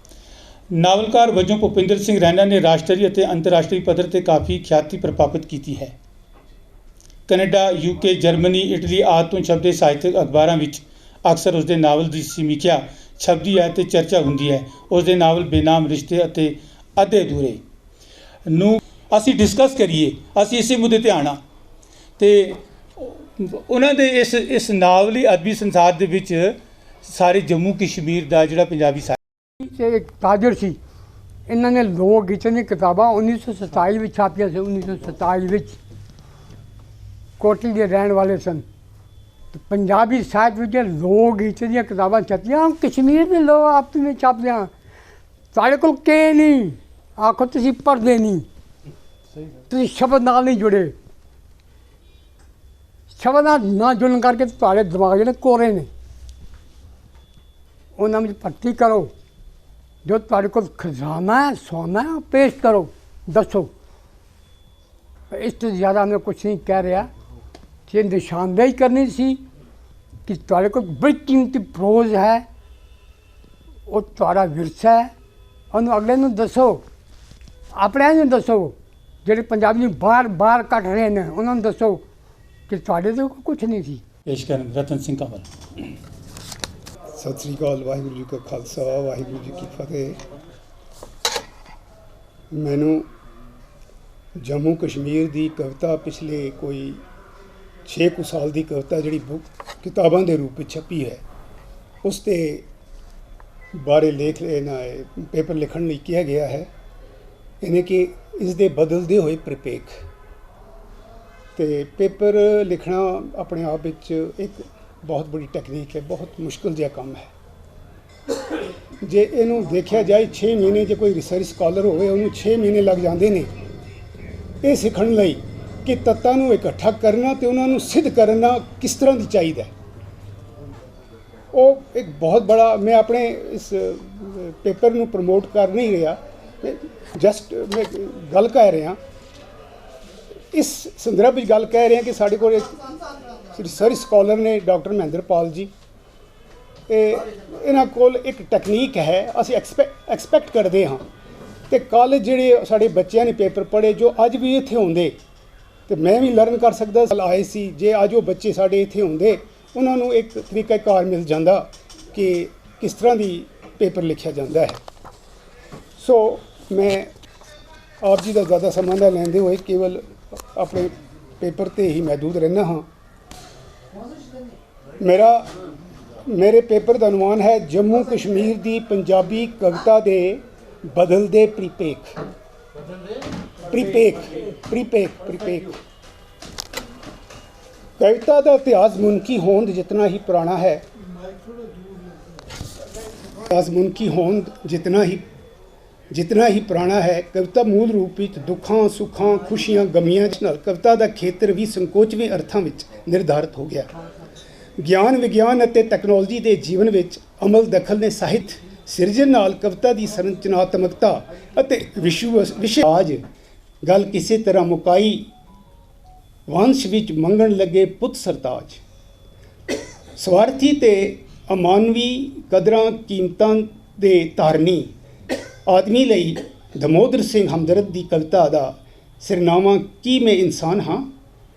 ਨਾਵਲਕਾਰ ਵਜੋਂ ਭੁਪਿੰਦਰ ਸਿੰਘ ਰੈਣਾ ਨੇ ਰਾਸ਼ਟਰੀ ਅਤੇ ਅੰਤਰਰਾਸ਼ਟਰੀ ਪੱਧਰ 'ਤੇ ਕਾਫੀ ਖਿਆਤੀ ਪ੍ਰਾਪਤ ਕੀਤੀ ਹੈ। ਕੈਨੇਡਾ, UK, ਜਰਮਨੀ, ਇਟਲੀ ਆਦਿ ਤੋਂ ਛਪਦੇ ਸਾਹਿਤਕ ਅਖਬਾਰਾਂ ਵਿੱਚ ਅਕਸਰ ਉਸਦੇ ਨਾਵਲ ਦੀ ਸਮੀਖਿਆ ਛਪਦੀ ਹੈ ਅਤੇ ਚਰਚਾ ਹੁੰਦੀ ਹੈ। ਉਸਦੇ ਨਾਵਲ ਬੇਨਾਮ ਰਿਸ਼ਤੇ ਅਤੇ ਅੱਧੇ ਅਧੂਰੇ ਨੂੰ ਅਸੀਂ ਡਿਸਕਸ ਕਰੀਏ, ਅਸੀਂ ਇਸੇ ਮੁੱਦੇ 'ਤੇ ਆਉਣਾ, ਅਤੇ ਉਹਨਾਂ ਦੇ ਇਸ ਨਾਵਲੀ ਅਦਬੀ ਸੰਸਾਰ ਦੇ ਵਿੱਚ ਸਾਰੇ ਜੰਮੂ ਕਸ਼ਮੀਰ ਦਾ ਜਿਹੜਾ ਪੰਜਾਬੀ ਤੇ ਇੱਕ ਤਾਜਰ ਸੀ। ਇਹਨਾਂ ਨੇ ਲੋਕ ਗੀਤਾਂ ਦੀਆਂ ਕਿਤਾਬਾਂ 1927 ਵਿੱਚ ਛਾਪੀਆਂ ਸੀ। 1927 ਵਿੱਚ ਕੋਟਲੀ ਦੇ ਰਹਿਣ ਵਾਲੇ ਸਨ। ਪੰਜਾਬੀ ਸਾਹਿਤ ਵਿੱਚ ਲੋਕ ਗੀਤ ਦੀਆਂ ਕਿਤਾਬਾਂ ਛਪੀਆਂ, ਕਸ਼ਮੀਰ ਦੇ ਲੋਕ ਆਪਸ ਵਿੱਚ ਛਪਦੇ ਆ। ਤੁਹਾਡੇ ਕੋਲ ਕੇ ਨਹੀਂ, ਆਖੋ ਤੁਸੀਂ ਪੜ੍ਹਦੇ ਨਹੀਂ, ਤੁਸੀਂ ਸ਼ਬਦ ਨਾਲ ਨਹੀਂ ਜੁੜੇ। ਸ਼ਬਦ ਨਾਲ ਨਾ ਜੁੜਨ ਕਰਕੇ ਤੁਹਾਡੇ ਦਿਮਾਗ ਜਿਹੜੇ ਕੋਰੇ ਨੇ, ਉਹਨਾਂ ਵਿੱਚ ਭਰਤੀ ਕਰੋ। ਜੋ ਤੁਹਾਡੇ ਕੋਲ ਖਜ਼ਾਨਾ ਹੈ, ਸੋਨਾ ਹੈ, ਉਹ ਪੇਸ਼ ਕਰੋ, ਦੱਸੋ। ਇਸ ਤੋਂ ਜ਼ਿਆਦਾ ਮੈਂ ਕੁਛ ਨਹੀਂ ਕਹਿ ਰਿਹਾ। ਜੇ ਨਿਸ਼ਾਨਦੇਹੀ ਕਰਨੀ ਸੀ ਕਿ ਤੁਹਾਡੇ ਕੋਲ ਬੜੀ ਕੀਮਤੀ ਪ੍ਰੋਜ਼ ਹੈ, ਉਹ ਤੁਹਾਡਾ ਵਿਰਸਾ ਹੈ, ਉਹਨੂੰ ਅਗਲੇ ਨੂੰ ਦੱਸੋ, ਆਪਣਿਆਂ ਨੂੰ ਦੱਸੋ। ਜਿਹੜੇ ਪੰਜਾਬੀ ਨੂੰ ਬਾਹਰ ਕੱਢ ਰਹੇ ਨੇ, ਉਹਨਾਂ ਨੂੰ ਦੱਸੋ ਕਿ ਤੁਹਾਡੇ ਤੋਂ ਕੁਛ ਨਹੀਂ ਸੀ। ਪੇਸ਼ ਕਰਨ ਰਤਨ ਸਿੰਘ ਕੰਵਲ। ਸਤਿ ਸ੍ਰੀ ਅਕਾਲ। ਵਾਹਿਗੁਰੂ ਜੀ ਕਾ ਖਾਲਸਾ, ਵਾਹਿਗੁਰੂ ਜੀ ਕੀ ਫਤਿਹ। ਮੈਨੂੰ ਜੰਮੂ ਕਸ਼ਮੀਰ ਦੀ ਕਵਿਤਾ, ਪਿਛਲੇ ਕੋਈ 6 ਕੁ ਸਾਲ ਦੀ ਕਵਿਤਾ ਜਿਹੜੀ ਕਿਤਾਬਾਂ ਦੇ ਰੂਪ ਵਿੱਚ ਛਪੀ ਹੈ, ਉਸ 'ਤੇ ਬਾਰੇ ਲੇਖ ਲੈਣਾ ਹੈ, ਪੇਪਰ ਲਿਖਣ ਲਈ ਕਿਹਾ ਗਿਆ ਹੈ। ਇਹਨੇ ਕਿ ਇਸ ਦੇ ਬਦਲਦੇ ਹੋਏ ਪ੍ਰਪੇਖ। ਅਤੇ ਪੇਪਰ ਲਿਖਣਾ ਆਪਣੇ ਆਪ ਵਿੱਚ ਇੱਕ ਬਹੁਤ ਬੜੀ ਟੈਕਨੀਕ ਹੈ, ਬਹੁਤ ਮੁਸ਼ਕਿਲ ਜਿਹਾ ਕੰਮ ਹੈ। ਜੇ ਇਹਨੂੰ ਦੇਖਿਆ ਜਾਏ 6 ਮਹੀਨੇ, ਜੇ ਕੋਈ ਰਿਸਰਚ ਸਕਾਲਰ ਹੋਵੇ ਉਹਨੂੰ 6 ਮਹੀਨੇ ਲੱਗ ਜਾਂਦੇ ਨੇ ਇਹ ਸਿੱਖਣ ਲਈ ਕਿ ਤੱਤਾਂ ਨੂੰ ਇਕੱਠਾ ਕਰਨਾ ਅਤੇ ਉਹਨਾਂ ਨੂੰ ਸਿੱਧ ਕਰਨਾ ਕਿਸ ਤਰ੍ਹਾਂ ਦੀ ਚਾਹੀਦਾ। ਉਹ ਇੱਕ ਬਹੁਤ ਬੜਾ, ਮੈਂ ਆਪਣੇ ਇਸ ਪੇਪਰ ਨੂੰ ਪ੍ਰਮੋਟ ਕਰ ਨਹੀਂ ਰਿਹਾ, ਜਸਟ ਮੈਂ ਗੱਲ ਕਹਿ ਰਿਹਾ, ਇਸ ਸੰਦਰਭ ਵਿੱਚ ਗੱਲ ਕਹਿ ਰਿਹਾ ਕਿ ਸਾਡੇ ਕੋਲ ਇੱਕ ਰਿਸਰਚ ਸਕਾਲਰ ਨੇ ਡਾਕਟਰ ਮਹਿੰਦਰਪਾਲ ਜੀ। ਇਹਨਾਂ ਕੋਲ ਇੱਕ ਟੈਕਨੀਕ ਹੈ, ਅਸੀਂ ਐਕਸਪੈਕਟ ਕਰਦੇ ਹਾਂ। ਅਤੇ ਕਾਲਜ ਜਿਹੜੇ ਸਾਡੇ ਬੱਚਿਆਂ ਨੇ ਪੇਪਰ ਪੜ੍ਹੇ, ਜੋ ਅੱਜ ਵੀ ਇੱਥੇ ਹੁੰਦੇ, ਅਤੇ ਮੈਂ ਵੀ ਲਰਨ ਕਰ ਸਕਦਾ ਆਏ ਸੀ, ਜੇ ਅੱਜ ਉਹ ਬੱਚੇ ਸਾਡੇ ਇੱਥੇ ਹੁੰਦੇ, ਉਹਨਾਂ ਨੂੰ ਇੱਕ ਤਰੀਕਾਕਾਰ ਮਿਲ ਜਾਂਦਾ ਕਿ ਕਿਸ ਤਰ੍ਹਾਂ ਦੀ ਪੇਪਰ ਲਿਖਿਆ ਜਾਂਦਾ ਹੈ। ਸੋ ਮੈਂ ਆਪ ਜੀ ਦਾ ਜ਼ਿਆਦਾ ਸਮਾਂ ਨਾ ਲੈਂਦੇ ਹੋਏ ਕੇਵਲ ਆਪਣੇ ਪੇਪਰ 'ਤੇ ਹੀ ਮਹਿਦੂਦ ਰਹਿੰਦਾ ਹਾਂ। ਮੇਰੇ ਪੇਪਰ ਦਾ ਅਨੁਮਾਨ ਹੈ ਜੰਮੂ ਕਸ਼ਮੀਰ ਦੀ ਪੰਜਾਬੀ ਕਵਿਤਾ ਦੇ ਬਦਲਦੇ ਪ੍ਰੀਪੇਖ। ਕਵਿਤਾ ਦਾ ਇਤਿਹਾਸ ਮੁਨਕੀ ਹੋਂਦ ਜਿਤਨਾ ਹੀ ਪੁਰਾਣਾ ਹੈ, ਜਿਤਨਾ ਹੀ ਪੁਰਾਣਾ ਹੈ। ਕਵਿਤਾ ਮੂਲ ਰੂਪ ਵਿੱਚ ਦੁੱਖਾਂ, ਸੁੱਖਾਂ, ਖੁਸ਼ੀਆਂ, ਗਮੀਆਂ ਨਾਲ ਕਵਿਤਾ ਦਾ ਖੇਤਰ ਵੀ ਸੰਕੋਚਵੇਂ ਅਰਥਾਂ ਵਿੱਚ ਨਿਰਧਾਰਿਤ ਹੋ ਗਿਆ। ਗਿਆਨ, ਵਿਗਿਆਨ ਅਤੇ ਟੈਕਨੋਲੋਜੀ ਦੇ ਜੀਵਨ ਵਿੱਚ ਅਮਲ ਦਖਲ ਨੇ ਸਾਹਿਤ ਸਿਰਜਣ ਨਾਲ ਕਵਿਤਾ ਦੀ ਸੰਰਚਨਾਤਮਕਤਾ ਅਤੇ ਵਿਸ਼ਵਾਸ ਗੱਲ ਕਿਸੇ ਤਰ੍ਹਾਂ ਮੁਕਾਈ। ਵੰਸ਼ ਵਿੱਚ ਮੰਗਣ ਲੱਗੇ ਪੁੱਤ ਸਰਤਾਜ। ਸਵਾਰਥੀ ਤੇ ਅਮਾਨਵੀ ਕਦਰਾਂ ਕੀਮਤਾਂ ਦੇ ਧਾਰਨੀ ਆਦਮੀ ਲਈ ਦਮੋਦਰ ਸਿੰਘ ਹਮਦਰਦ ਦੀ ਕਵਿਤਾ ਦਾ ਸਿਰਨਾਮਾ ਕੀ ਮੈਂ ਇਨਸਾਨ ਹਾਂ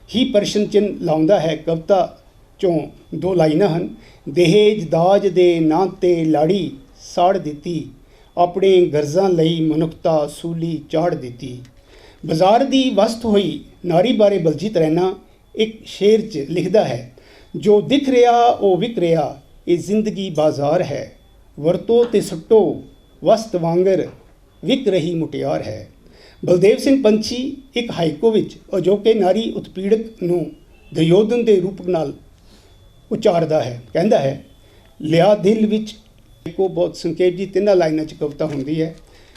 ਹੀ ਪ੍ਰਸ਼ਨ ਚਿੰਨ੍ਹ ਲਾਉਂਦਾ ਹੈ। ਕਵਿਤਾ 'ਚੋਂ 2 ਲਾਈਨਾਂ ਹਨ। ਦਹੇਜ ਦਾਜ ਦੇ ਨਾਂ 'ਤੇ ਲਾੜੀ ਸਾੜ ਦਿੱਤੀ, ਆਪਣੇ ਗਰਜ਼ਾਂ ਲਈ ਮਨੁੱਖਤਾ ਸੂਲੀ ਚਾੜ ਦਿੱਤੀ। ਬਾਜ਼ਾਰ ਦੀ ਵਸਤ ਹੋਈ ਨਾਰੀ ਬਾਰੇ ਬਲਜੀਤ ਰੈਨਾ ਇੱਕ ਸ਼ੇਰ 'ਚ ਲਿਖਦਾ ਹੈ, ਜੋ ਦਿਖ ਰਿਹਾ ਉਹ ਵਿਕ ਰਿਹਾ, ਇਹ ਜ਼ਿੰਦਗੀ ਬਾਜ਼ਾਰ ਹੈ, ਵਰਤੋ ਤੇ ਸੁੱਟੋ ਵਸਤ ਵਾਂਗਰ ਵਿਕ ਰਹੀ ਮੁਟਿਆਰ ਹੈ। ਬਲਦੇਵ ਸਿੰਘ ਪੰਛੀ ਇੱਕ ਹਾਈਕੋ ਵਿੱਚ ਅਜੋਕੇ ਨਾਰੀ ਉਤਪੀੜਕ ਨੂੰ ਦੁਰਯੋਧਨ ਦੇ ਰੂਪ ਨਾਲ ਉਚਾਰਦਾ ਹੈ। ਕਹਿੰਦਾ ਹੈ, ਲਿਆ ਦਿਲ ਵਿੱਚ ਇੱਕੋ ਬਹੁਤ ਸੰਖੇਪ ਜੀ 3 ਲਾਈਨਾਂ 'ਚ ਕਵਿਤਾ ਹੁੰਦੀ ਹੈ।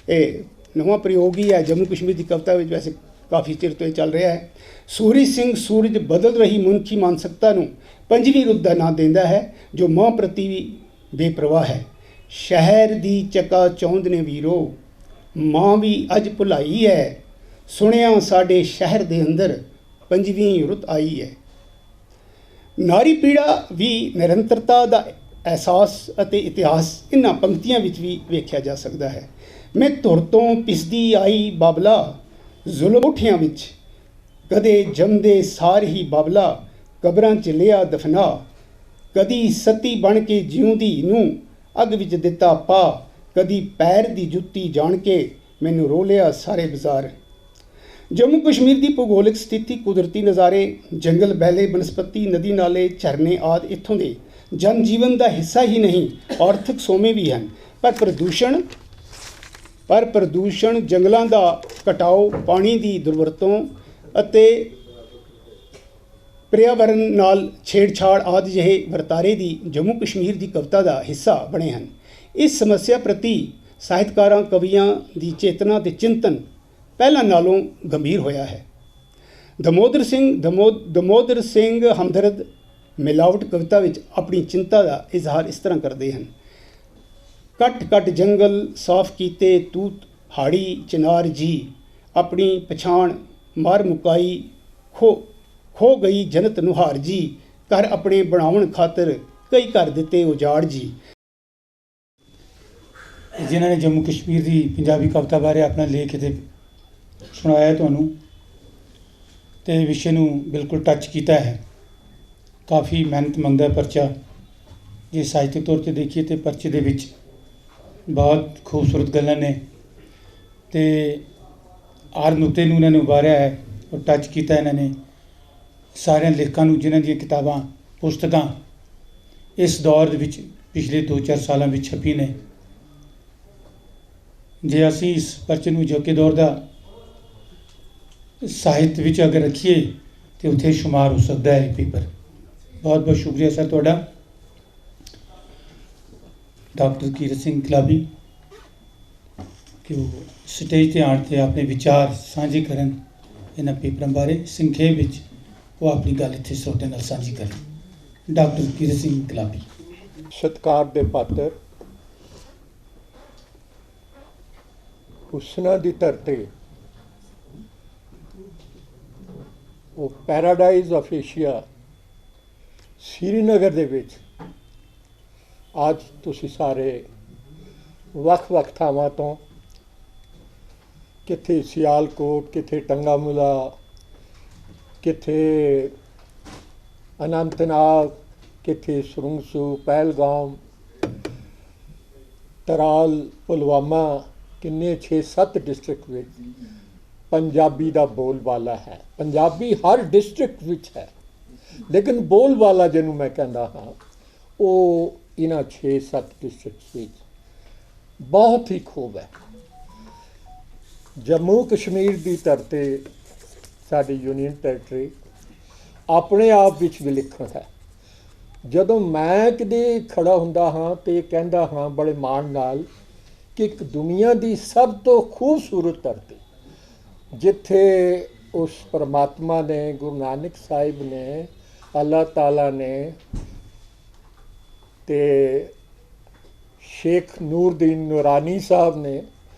ਇਹ ਨਵਾਂ ਪ੍ਰਯੋਗ ਹੀ ਹੈ ਜੰਮੂ ਕਸ਼ਮੀਰ ਦੀ ਕਵਿਤਾ ਵਿੱਚ, ਵੈਸੇ ਕਾਫੀ ਚਿਰ ਤੋਂ ਇਹ ਚੱਲ ਰਿਹਾ ਹੈ। ਸੂਰੀ ਸਿੰਘ ਸੂਰਜ ਬਦਲ ਰਹੀ ਮਨੁੱਖੀ ਮਾਨਸਿਕਤਾ ਨੂੰ 5ਵੀਂ ਰੁੱਤ ਦਾ ਨਾਂ ਦਿੰਦਾ ਹੈ, ਜੋ ਮਾਂ ਪ੍ਰਤੀ ਵੀ ਬੇਪਰਵਾਹ ਹੈ। ਸ਼ਹਿਰ ਦੀ ਚਕਾ ਚੌਂਦ ਨੇ ਵੀਰੋ, ਮਾਂ ਵੀ ਅੱਜ ਭੁਲਾਈ ਹੈ, ਸੁਣਿਆ ਸਾਡੇ ਸ਼ਹਿਰ ਦੇ ਅੰਦਰ 5ਵੀਂ ਰੁੱਤ ਆਈ ਹੈ। ਨਾਰੀ ਪੀੜਾ ਵੀ ਨਿਰੰਤਰਤਾ ਦਾ ਅਹਿਸਾਸ ਅਤੇ ਇਤਿਹਾਸ ਇਹਨਾਂ ਪੰਕਤੀਆਂ ਵਿੱਚ ਵੀ ਵੇਖਿਆ ਜਾ ਸਕਦਾ ਹੈ। ਮੈਂ ਧੁਰ ਤੋਂ ਪਿਸਦੀ ਆਈ ਬਾਬਲਾ, ਜ਼ੁਲਮ ਉਠਿਆਂ ਵਿੱਚ ਕਦੇ ਜੰਮਦੇ ਸਾਰ ਹੀ ਬਾਬਲਾ, ਕਬਰਾਂ 'ਚ ਲਿਆ ਦਫਨਾ, ਕਦੀ ਸਤੀ ਬਣ ਕੇ ਜਿਉਂਦੀ ਨੂੰ ਅੱਗ ਵਿੱਚ ਦਿੱਤਾ ਪਾ, ਕਦੀ ਪੈਰ ਦੀ ਜੁੱਤੀ ਜਾਣ ਕੇ ਮੈਨੂੰ ਰੋਲਿਆ ਸਾਰੇ ਬਾਜ਼ਾਰ। ਜੰਮੂ ਕਸ਼ਮੀਰ ਦੀ ਭੂਗੋਲਿਕ ਸਥਿਤੀ, ਕੁਦਰਤੀ ਨਜ਼ਾਰੇ, ਜੰਗਲ, ਬੈਲੇ, ਬਨਸਪਤੀ, ਨਦੀ ਨਾਲੇ, ਝਰਨੇ ਆਦਿ ਇੱਥੋਂ ਦੇ ਜਨ ਜੀਵਨ ਦਾ ਹਿੱਸਾ ਹੀ ਨਹੀਂ, ਆਰਥਿਕ ਸੋਮੇ ਵੀ ਹਨ। ਪਰ ਪ੍ਰਦੂਸ਼ਣ, ਜੰਗਲਾਂ ਦਾ ਕਟਾਓ, ਪਾਣੀ ਦੀ ਦੁਰਵਰਤੋਂ ਅਤੇ पर्यावरण नाल छेड़छाड़ आदि ਜਿਹੇ ਵਰਤਾਰੇ ਦੀ ਜੰਮੂ ਕਸ਼ਮੀਰ ਦੀ ਕਵਿਤਾ ਦਾ ਹਿੱਸਾ ਬਣੇ ਹਨ। ਇਸ ਸਮੱਸਿਆ ਪ੍ਰਤੀ ਸਾਹਿਤਕਾਰਾਂ ਕਵੀਆਂ ਦੀ ਚੇਤਨਾ ਤੇ ਚਿੰਤਨ ਪਹਿਲਾਂ ਨਾਲੋਂ ਗੰਭੀਰ ਹੋਇਆ ਹੈ। ਦਮੋਦਰ ਸਿੰਘ ਹਮਦਰਦ ਮਿਲਾਵਟ ਕਵਿਤਾ ਵਿੱਚ ਆਪਣੀ ਚਿੰਤਾ ਦਾ ਇਜ਼ਹਾਰ ਇਸ ਤਰ੍ਹਾਂ ਕਰਦੇ ਹਨ। ਕੱਟ ਕੱਟ ਜੰਗਲ ਸਾਫ਼ ਕੀਤੇ ਤੂਤ ਹਾੜੀ ਚਿਨਾਰ ਜੀ, ਆਪਣੀ ਪਛਾਣ ਮਾਰ ਮੁਕਾਈ ਖੋ ਗਈ ਜਨਤ ਨੁਹਾਰ ਜੀ, ਘਰ ਆਪਣੇ ਬਣਾਉਣ ਖਾਤਰ ਕਈ ਘਰ ਦਿੱਤੇ ਉਜਾੜ ਜੀ। ਜਿਨ੍ਹਾਂ ਨੇ ਜੰਮੂ ਕਸ਼ਮੀਰ ਦੀ ਪੰਜਾਬੀ ਕਵਿਤਾ ਬਾਰੇ ਆਪਣਾ ਲੇਖ ਇੱਥੇ ਸੁਣਾਇਆ ਤੁਹਾਨੂੰ ਅਤੇ ਵਿਸ਼ੇ ਨੂੰ ਬਿਲਕੁਲ ਟੱਚ ਕੀਤਾ ਹੈ। ਕਾਫੀ ਮਿਹਨਤ ਮੰਗਦਾ ਪਰਚਾ। ਜੇ ਸਾਹਿਤਕ ਤੌਰ 'ਤੇ ਦੇਖੀਏ ਤਾਂ ਪਰਚੇ ਦੇ ਵਿੱਚ ਬਹੁਤ ਖੂਬਸੂਰਤ ਗੱਲਾਂ ਨੇ ਅਤੇ ਹਰ ਨੁਕਤੇ ਨੂੰ ਇਹਨਾਂ ਨੇ ਉਭਾਰਿਆ ਹੈ ਔਰ ਟੱਚ ਕੀਤਾ ਇਹਨਾਂ ਨੇ ਸਾਰਿਆਂ ਲੇਖਕਾਂ ਨੂੰ, ਜਿਨ੍ਹਾਂ ਦੀਆਂ ਕਿਤਾਬਾਂ ਪੁਸਤਕਾਂ ਇਸ ਦੌਰ ਦੇ ਵਿੱਚ ਪਿਛਲੇ 2-4 ਸਾਲਾਂ ਵਿੱਚ ਛਪੀ ਨੇ। ਜੇ ਅਸੀਂ ਇਸ ਪਰਚੇ ਨੂੰ ਅਜੋਕੇ ਦੌਰ ਦਾ ਸਾਹਿਤ ਵਿੱਚ ਅਗਰ ਰੱਖੀਏ ਤਾਂ ਉੱਥੇ ਸ਼ੁਮਾਰ ਹੋ ਸਕਦਾ ਹੈ ਇਹ ਪੇਪਰ। ਬਹੁਤ ਬਹੁਤ ਸ਼ੁਕਰੀਆ ਸਰ ਤੁਹਾਡਾ। ਡਾਕਟਰ ਕੀਰਤ ਸਿੰਘ ਗੁਲਾਬੀ ਕਿ ਉਹ ਸਟੇਜ 'ਤੇ ਆਉਣ 'ਤੇ ਆਪਣੇ ਵਿਚਾਰ ਸਾਂਝੇ ਕਰਨ ਇਹਨਾਂ ਪੇਪਰਾਂ ਬਾਰੇ। ਸੰਖੇਪ ਵਿੱਚ ਉਹ ਆਪਣੀ ਗੱਲ ਇੱਥੇ ਤੁਹਾਡੇ ਨਾਲ ਸਾਂਝੀ ਕਰਨ। ਡਾਕਟਰ ਕੀਰਤ ਸਿੰਘ ਗੁਲਾਬੀ। ਸਤਿਕਾਰ ਦੇ ਪਾਤਰ, ਹੁਸਨਾ ਦੀ ਧਰਤੀ, ਉਹ ਪੈਰਾਡਾਈਜ਼ ਆਫ ਏਸ਼ੀਆ ਸ਼੍ਰੀਨਗਰ ਦੇ ਵਿੱਚ ਅੱਜ ਤੁਸੀਂ ਸਾਰੇ ਵੱਖ-ਵੱਖ ਥਾਵਾਂ ਤੋਂ, ਕਿੱਥੇ ਸਿਆਲਕੋਟ, ਕਿੱਥੇ ਟੰਗਾਮੁਲਾ, ਕਿੱਥੇ ਅਨੰਤਨਾਗ, ਕਿੱਥੇ ਸੁਰੰਗਸੂ, ਪਹਿਲਗਾਮ, ਤਰਾਲ, ਪੁਲਵਾਮਾ, ਕਿੰਨੇ 6-7 ਡਿਸਟ੍ਰਿਕਟ ਵਿੱਚ ਪੰਜਾਬੀ ਦਾ ਬੋਲਬਾਲਾ ਹੈ। ਪੰਜਾਬੀ ਹਰ ਡਿਸਟ੍ਰਿਕਟ ਵਿੱਚ ਹੈ, ਲੇਕਿਨ ਬੋਲਬਾਲਾ ਜਿਹਨੂੰ ਮੈਂ ਕਹਿੰਦਾ ਹਾਂ ਉਹ ਇਹਨਾਂ 6-7 ਡਿਸਟ੍ਰਿਕਟ ਵਿੱਚ ਬਹੁਤ ਹੀ ਖੂਬ ਹੈ। ਜੰਮੂ ਕਸ਼ਮੀਰ ਦੀ ਧਰਤੀ, ਸਾਡੀ ਯੂਨੀਅਨ ਟੈਰੀਟਰੀ, ਆਪਣੇ ਆਪ ਵਿੱਚ ਵਿਲੱਖਣ ਹੈ। ਜਦੋਂ ਮੈਂ ਕਿਤੇ ਖੜਾ ਹੁੰਦਾ ਹਾਂ ਤੇ ਕਹਿੰਦਾ ਹਾਂ ਬੜੇ ਮਾਣ ਨਾਲ ਕਿ ਇੱਕ ਦੁਨੀਆ ਦੀ ਸਭ ਤੋਂ ਖੂਬਸੂਰਤ ਧਰਤੀ, ਜਿੱਥੇ ਉਸ ਪਰਮਾਤਮਾ ਨੇ, ਗੁਰੂ ਨਾਨਕ ਸਾਹਿਬ ਨੇ, ਅੱਲਾਹ ਤਾਲਾ ਨੇ ਤੇ ਸ਼ੇਖ ਨੂਰਦੀਨ ਨੂਰਾਨੀ ਸਾਹਿਬ ਨੇ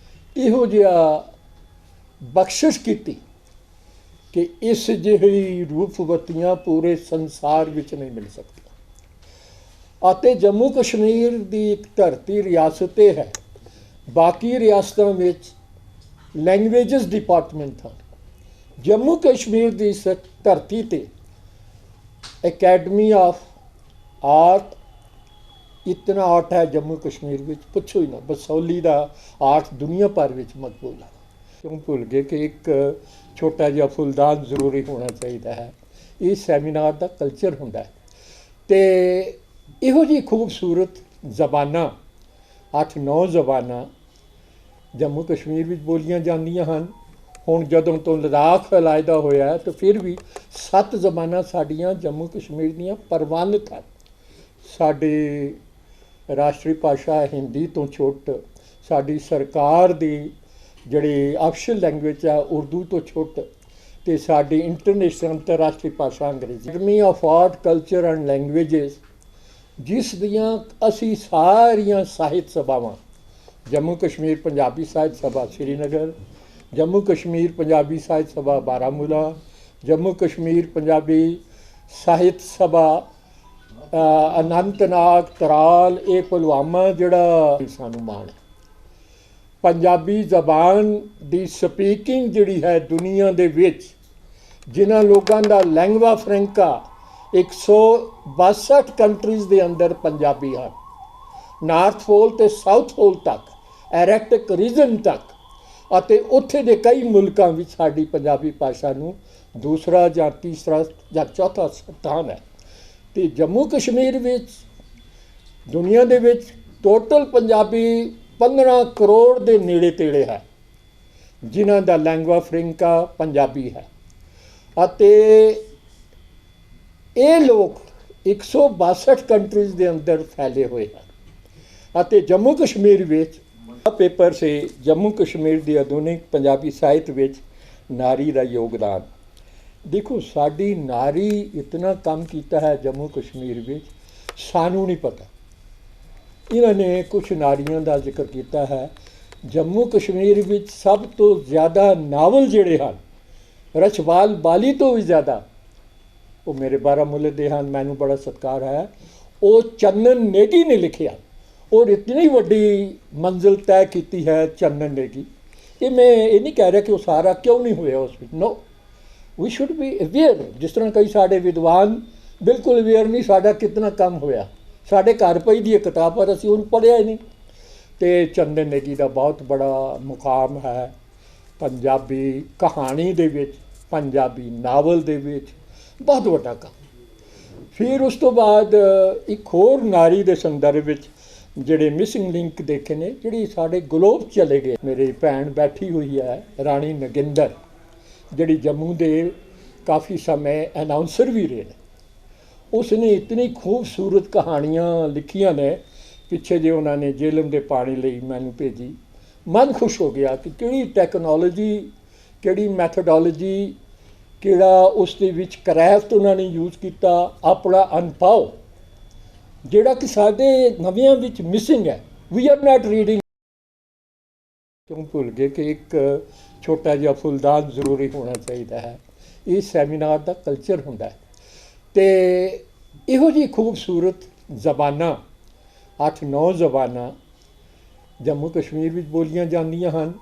ਇਹੋ ਜਿਹਾ ਬਖਸ਼ਿਸ਼ ਕੀਤੀ ਕਿ ਇਸ ਜਿਹੀ ਰੂਪਵਤੀਆਂ ਪੂਰੇ ਸੰਸਾਰ ਵਿੱਚ ਨਹੀਂ ਮਿਲ ਸਕਦੀਆਂ। ਅਤੇ ਜੰਮੂ ਕਸ਼ਮੀਰ ਦੀ ਇੱਕ ਧਰਤੀ ਰਿਆਸਤ ਹੈ। ਬਾਕੀ ਰਿਆਸਤਾਂ ਵਿੱਚ ਲੈਂਗੁਏਜਸ ਡਿਪਾਰਟਮੈਂਟ ਹਨ। ਜੰਮੂ ਕਸ਼ਮੀਰ ਦੀ ਇਸ ਧਰਤੀ 'ਤੇ ਅਕੈਡਮੀ ਆਫ ਆਰਟ, ਇਤਨਾ ਆਰਟ ਹੈ ਜੰਮੂ ਕਸ਼ਮੀਰ ਵਿੱਚ, ਪੁੱਛੋ ਹੀ ਨਾ। ਬਸੌਲੀ ਦਾ ਆਰਟ ਦੁਨੀਆ ਭਰ ਵਿੱਚ ਮਕਬੂਲ ਹੈ। ਕਿਉਂ ਭੁੱਲ ਗਏ ਕਿ ਇੱਕ ਛੋਟਾ ਜਿਹਾ ਫੁੱਲਦਾਨ ਜ਼ਰੂਰੀ ਹੋਣਾ ਚਾਹੀਦਾ ਹੈ। ਇਹ ਸੈਮੀਨਾਰ ਦਾ ਕਲਚਰ ਹੁੰਦਾ ਹੈ। ਅਤੇ ਇਹੋ ਜਿਹੀ ਖੂਬਸੂਰਤ ਜ਼ਬਾਨਾਂ, 8-9 ਜ਼ਬਾਨਾਂ ਜੰਮੂ ਕਸ਼ਮੀਰ ਵਿੱਚ ਬੋਲੀਆਂ ਜਾਂਦੀਆਂ ਹਨ। ਹੁਣ ਜਦੋਂ ਤੋਂ ਲੱਦਾਖ ਅਲਾਇਦਾ ਹੋਇਆ ਤਾਂ ਫਿਰ ਵੀ 7 ਜ਼ਬਾਨਾਂ ਸਾਡੀਆਂ ਜੰਮੂ ਕਸ਼ਮੀਰ ਦੀਆਂ ਪ੍ਰਵਾਨਿਤ ਹਨ। ਸਾਡੀ ਰਾਸ਼ਟਰੀ ਭਾਸ਼ਾ ਹਿੰਦੀ ਤੋਂ ਛੁੱਟ, ਸਾਡੀ ਸਰਕਾਰ ਦੀ ਜਿਹੜੀ ਆਫੀਸ਼ੀਅਲ ਲੈਂਗੁਏਜ ਹੈ ਉਰਦੂ ਤੋਂ ਛੁੱਟ, ਅਤੇ ਸਾਡੀ ਇੰਟਰਨੈਸ਼ਨਲ ਅੰਤਰਰਾਸ਼ਟਰੀ ਭਾਸ਼ਾ ਅੰਗਰੇਜ਼ੀ। Academy of art, culture and languages, ਜਿਸ ਦੀਆਂ ਅਸੀਂ ਸਾਰੀਆਂ ਸਾਹਿਤ ਸਭਾਵਾਂ, ਜੰਮੂ ਕਸ਼ਮੀਰ ਪੰਜਾਬੀ ਸਾਹਿਤ ਸਭਾ ਸ਼੍ਰੀਨਗਰ, ਜੰਮੂ ਕਸ਼ਮੀਰ ਪੰਜਾਬੀ ਸਾਹਿਤ ਸਭਾ ਬਾਰਾਮੂਲਾ, ਜੰਮੂ ਕਸ਼ਮੀਰ ਪੰਜਾਬੀ ਸਾਹਿਤ ਸਭਾ ਅਨੰਤਨਾਗ, ਤਰਾਲ, ਇਹ ਪੁਲਵਾਮਾ ਜਿਹੜਾ ਸਾਨੂੰ ਮਾਣ ਹੈ। ਪੰਜਾਬੀ ਜ਼ਬਾਨ ਦੀ ਸਪੀਕਿੰਗ ਜਿਹੜੀ ਹੈ ਦੁਨੀਆ ਦੇ ਵਿੱਚ, ਜਿਨ੍ਹਾਂ ਲੋਕਾਂ ਦਾ ਲੈਂਗੁਆ ਫਰੈਂਕਾ 162 ਕੰਟਰੀਜ਼ ਦੇ ਅੰਦਰ ਪੰਜਾਬੀ ਹਨ, ਨਾਰਥ ਪੋਲ ਤੇ ਸਾਊਥ ਪੋਲ ਤੱਕ, ਐਰਕਟਿਕ ਰੀਜਨ ਤੱਕ, ਅਤੇ ਉੱਥੇ ਦੇ ਕਈ ਮੁਲਕਾਂ ਵਿੱਚ ਸਾਡੀ ਪੰਜਾਬੀ ਭਾਸ਼ਾ ਨੂੰ ਦੂਸਰਾ ਜਾਂ ਤੀਸਰਾ ਜਾਂ ਚੌਥਾ ਸਥਾਨ ਹੈ। ਅਤੇ ਜੰਮੂ ਕਸ਼ਮੀਰ ਵਿੱਚ ਦੁਨੀਆ ਦੇ ਵਿੱਚ ਟੋਟਲ ਪੰਜਾਬੀ 15 ਕਰੋੜ ਦੇ ਨੇੜੇ ਤੇੜੇ ਹੈ, ਜਿਨ੍ਹਾਂ ਦਾ ਲੈਂਗੁਆ ਫਰੈਂਕਾ ਪੰਜਾਬੀ ਹੈ। ਅਤੇ ਇਹ ਲੋਕ 162 ਕੰਟਰੀਜ਼ ਦੇ ਅੰਦਰ ਫੈਲੇ ਹੋਏ ਹਨ ਅਤੇ ਜੰਮੂ ਕਸ਼ਮੀਰ ਵਿੱਚ ਪੇਪਰ ਸੇ ਜੰਮੂ ਕਸ਼ਮੀਰ ਦੀ ਆਧੁਨਿਕ ਪੰਜਾਬੀ ਸਾਹਿਤ ਵਿੱਚ ਨਾਰੀ ਦਾ ਯੋਗਦਾਨ। ਦੇਖੋ ਸਾਡੀ ਨਾਰੀ ਇਤਨਾ ਕੰਮ ਕੀਤਾ ਹੈ ਜੰਮੂ ਕਸ਼ਮੀਰ ਵਿੱਚ, ਸਾਨੂੰ ਨਹੀਂ ਪਤਾ। ਇਹਨਾਂ ਨੇ ਕੁਝ ਨਾਰੀਆਂ ਦਾ ਜ਼ਿਕਰ ਕੀਤਾ ਹੈ। ਜੰਮੂ ਕਸ਼ਮੀਰ ਵਿੱਚ ਸਭ ਤੋਂ ਜ਼ਿਆਦਾ ਨਾਵਲ ਜਿਹੜੇ ਹਨ, ਰਛਵਾਲ ਬਾਲੀ ਤੋਂ ਵੀ ਜ਼ਿਆਦਾ, ਉਹ ਮੇਰੇ ਬਾਰਾਮੂਲੇ ਦੇ ਹਨ, ਮੈਨੂੰ ਬੜਾ ਸਤਿਕਾਰ ਹੈ। ਉਹ ਚੰਨਨ ਨੇਗੀ ਨੇ ਲਿਖਿਆ ਔਰ ਇਤਨੀ ਵੱਡੀ ਮੰਜ਼ਿਲ ਤੈਅ ਕੀਤੀ ਹੈ ਚੰਨਨ ਨੇਗੀ। ਇਹ ਮੈਂ ਇਹ ਨਹੀਂ ਕਹਿ ਰਿਹਾ ਕਿ ਉਹ ਸਾਰਾ ਕਿਉਂ ਨਹੀਂ ਹੋਇਆ ਉਸ ਵਿੱਚ, ਨੋ, ਵੀ ਸ਼ੁੱਡ ਬੀ ਅਵੇਅਰ। ਜਿਸ ਤਰ੍ਹਾਂ ਕਈ ਸਾਡੇ ਵਿਦਵਾਨ ਬਿਲਕੁਲ ਅਵੇਅਰ ਨਹੀਂ ਸਾਡਾ ਕਿਤਨਾ ਕੰਮ ਹੋਇਆ, ਸਾਡੇ ਘਰ ਪਈ ਦੀ ਇੱਕ ਕਿਤਾਬ ਪਰ ਅਸੀਂ ਉਹਨੂੰ ਪੜ੍ਹਿਆ ਹੀ ਨਹੀਂ। ਅਤੇ ਚੰਦਨ ਨੇਗੀ ਦਾ ਬਹੁਤ ਬੜਾ ਮੁਕਾਮ ਹੈ ਪੰਜਾਬੀ ਕਹਾਣੀ ਦੇ ਵਿੱਚ, ਪੰਜਾਬੀ ਨਾਵਲ ਦੇ ਵਿੱਚ, ਬਹੁਤ ਵੱਡਾ ਕੰਮ। ਫਿਰ ਉਸ ਤੋਂ ਬਾਅਦ ਇੱਕ ਹੋਰ ਨਾਰੀ ਦੇ ਸੰਦਰਭ ਵਿੱਚ ਜਿਹੜੇ ਮਿਸਿੰਗ ਲਿੰਕ ਦੇਖੇ ਨੇ, ਜਿਹੜੀ ਸਾਡੇ ਗਲੋਬ ਚਲੇ ਗਏ। ਮੇਰੀ ਭੈਣ ਬੈਠੀ ਹੋਈ ਹੈ ਰਾਣੀ ਨਗਿੰਦਰ, ਜਿਹੜੀ ਜੰਮੂ ਦੇ ਕਾਫੀ ਸਮੇਂ ਅਨਾਉਂਸਰ ਵੀ ਰਹੇ ਨੇ। ਉਸ ਨੇ ਇਤਨੀ ਖੂਬਸੂਰਤ ਕਹਾਣੀਆਂ ਲਿਖੀਆਂ ਨੇ। ਪਿੱਛੇ ਜੇ ਉਹਨਾਂ ਨੇ ਜੇਲਮ ਦੇ ਪਾਣੀ ਲਈ ਮੈਨੂੰ ਭੇਜੀ, ਮਨ ਖੁਸ਼ ਹੋ ਗਿਆ ਕਿ ਕਿਹੜੀ ਟੈਕਨੋਲੋਜੀ, ਕਿਹੜੀ ਮੈਥਡੋਲੋਜੀ, ਕਿਹੜਾ ਉਸ ਦੇ ਵਿੱਚ ਕਰੈਫਟ ਉਹਨਾਂ ਨੇ ਯੂਜ਼ ਕੀਤਾ, ਆਪਣਾ ਅਨੁਭਵ ਜਿਹੜਾ ਕਿ ਸਾਡੇ ਨਵਿਆਂ ਵਿੱਚ ਮਿਸਿੰਗ ਹੈ। We are not reading. ਕਿਉਂ ਭੁੱਲ ਗਏ ਕਿ ਇੱਕ ਛੋਟਾ ਜਿਹਾ ਫੁੱਲਦਾਨ ਜ਼ਰੂਰੀ ਹੋਣਾ ਚਾਹੀਦਾ ਹੈ। ਇਹ ਸੈਮੀਨਾਰ ਦਾ ਕਲਚਰ ਹੁੰਦਾ ਹੈ। ਅਤੇ ਇਹੋ ਜਿਹੀ ਖੂਬਸੂਰਤ ਜ਼ਬਾਨਾਂ, 8-9 ਜ਼ਬਾਨਾਂ ਜੰਮੂ ਕਸ਼ਮੀਰ ਵਿੱਚ ਬੋਲੀਆਂ ਜਾਂਦੀਆਂ ਹਨ।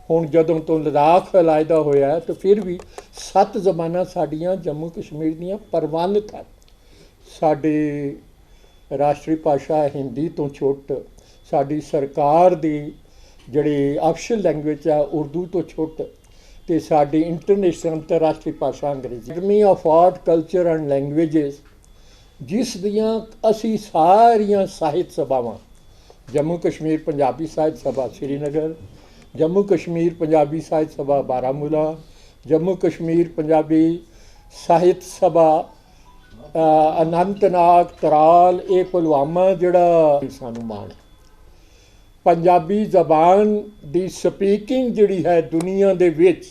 ਹੁਣ ਜਦੋਂ ਤੋਂ ਲੱਦਾਖ ਅਲਾਇਦਾ ਹੋਇਆ ਤਾਂ ਫਿਰ ਵੀ 7 ਜ਼ਬਾਨਾਂ ਸਾਡੀਆਂ ਜੰਮੂ ਕਸ਼ਮੀਰ ਦੀਆਂ ਪ੍ਰਵਾਨਿਤ ਹਨ। ਸਾਡੇ ਰਾਸ਼ਟਰੀ ਭਾਸ਼ਾ ਹਿੰਦੀ ਤੋਂ ਛੁੱਟ, ਸਾਡੀ ਸਰਕਾਰ ਦੀ ਜਿਹੜੀ ਆਫੀਸ਼ੀਅਲ ਲੈਂਗੁਏਜ ਹੈ ਉਰਦੂ ਤੋਂ ਛੁੱਟ, ਅਤੇ ਸਾਡੀ ਇੰਟਰਨੈਸ਼ਨਲ ਅੰਤਰਰਾਸ਼ਟਰੀ ਭਾਸ਼ਾ ਅੰਗਰੇਜ਼ੀ। Academy of art culture and languages, ਜਿਸ ਦੀਆਂ ਅਸੀਂ ਸਾਰੀਆਂ ਸਾਹਿਤ ਸਭਾਵਾਂ, ਜੰਮੂ ਕਸ਼ਮੀਰ ਪੰਜਾਬੀ ਸਾਹਿਤ ਸਭਾ ਸ਼੍ਰੀਨਗਰ, ਜੰਮੂ ਕਸ਼ਮੀਰ ਪੰਜਾਬੀ ਸਾਹਿਤ ਸਭਾ ਬਾਰਾਮੂਲਾ, ਜੰਮੂ ਕਸ਼ਮੀਰ ਪੰਜਾਬੀ ਸਾਹਿਤ ਸਭਾ ਅਨੰਤਨਾਗ, ਤਰਾਲ, ਇਹ ਪੁਲਵਾਮਾ ਜਿਹੜਾ ਸਾਨੂੰ ਮਾਣ ਹੈ। ਪੰਜਾਬੀ ਜ਼ਬਾਨ ਦੀ ਸਪੀਕਿੰਗ ਜਿਹੜੀ ਹੈ ਦੁਨੀਆ ਦੇ ਵਿੱਚ,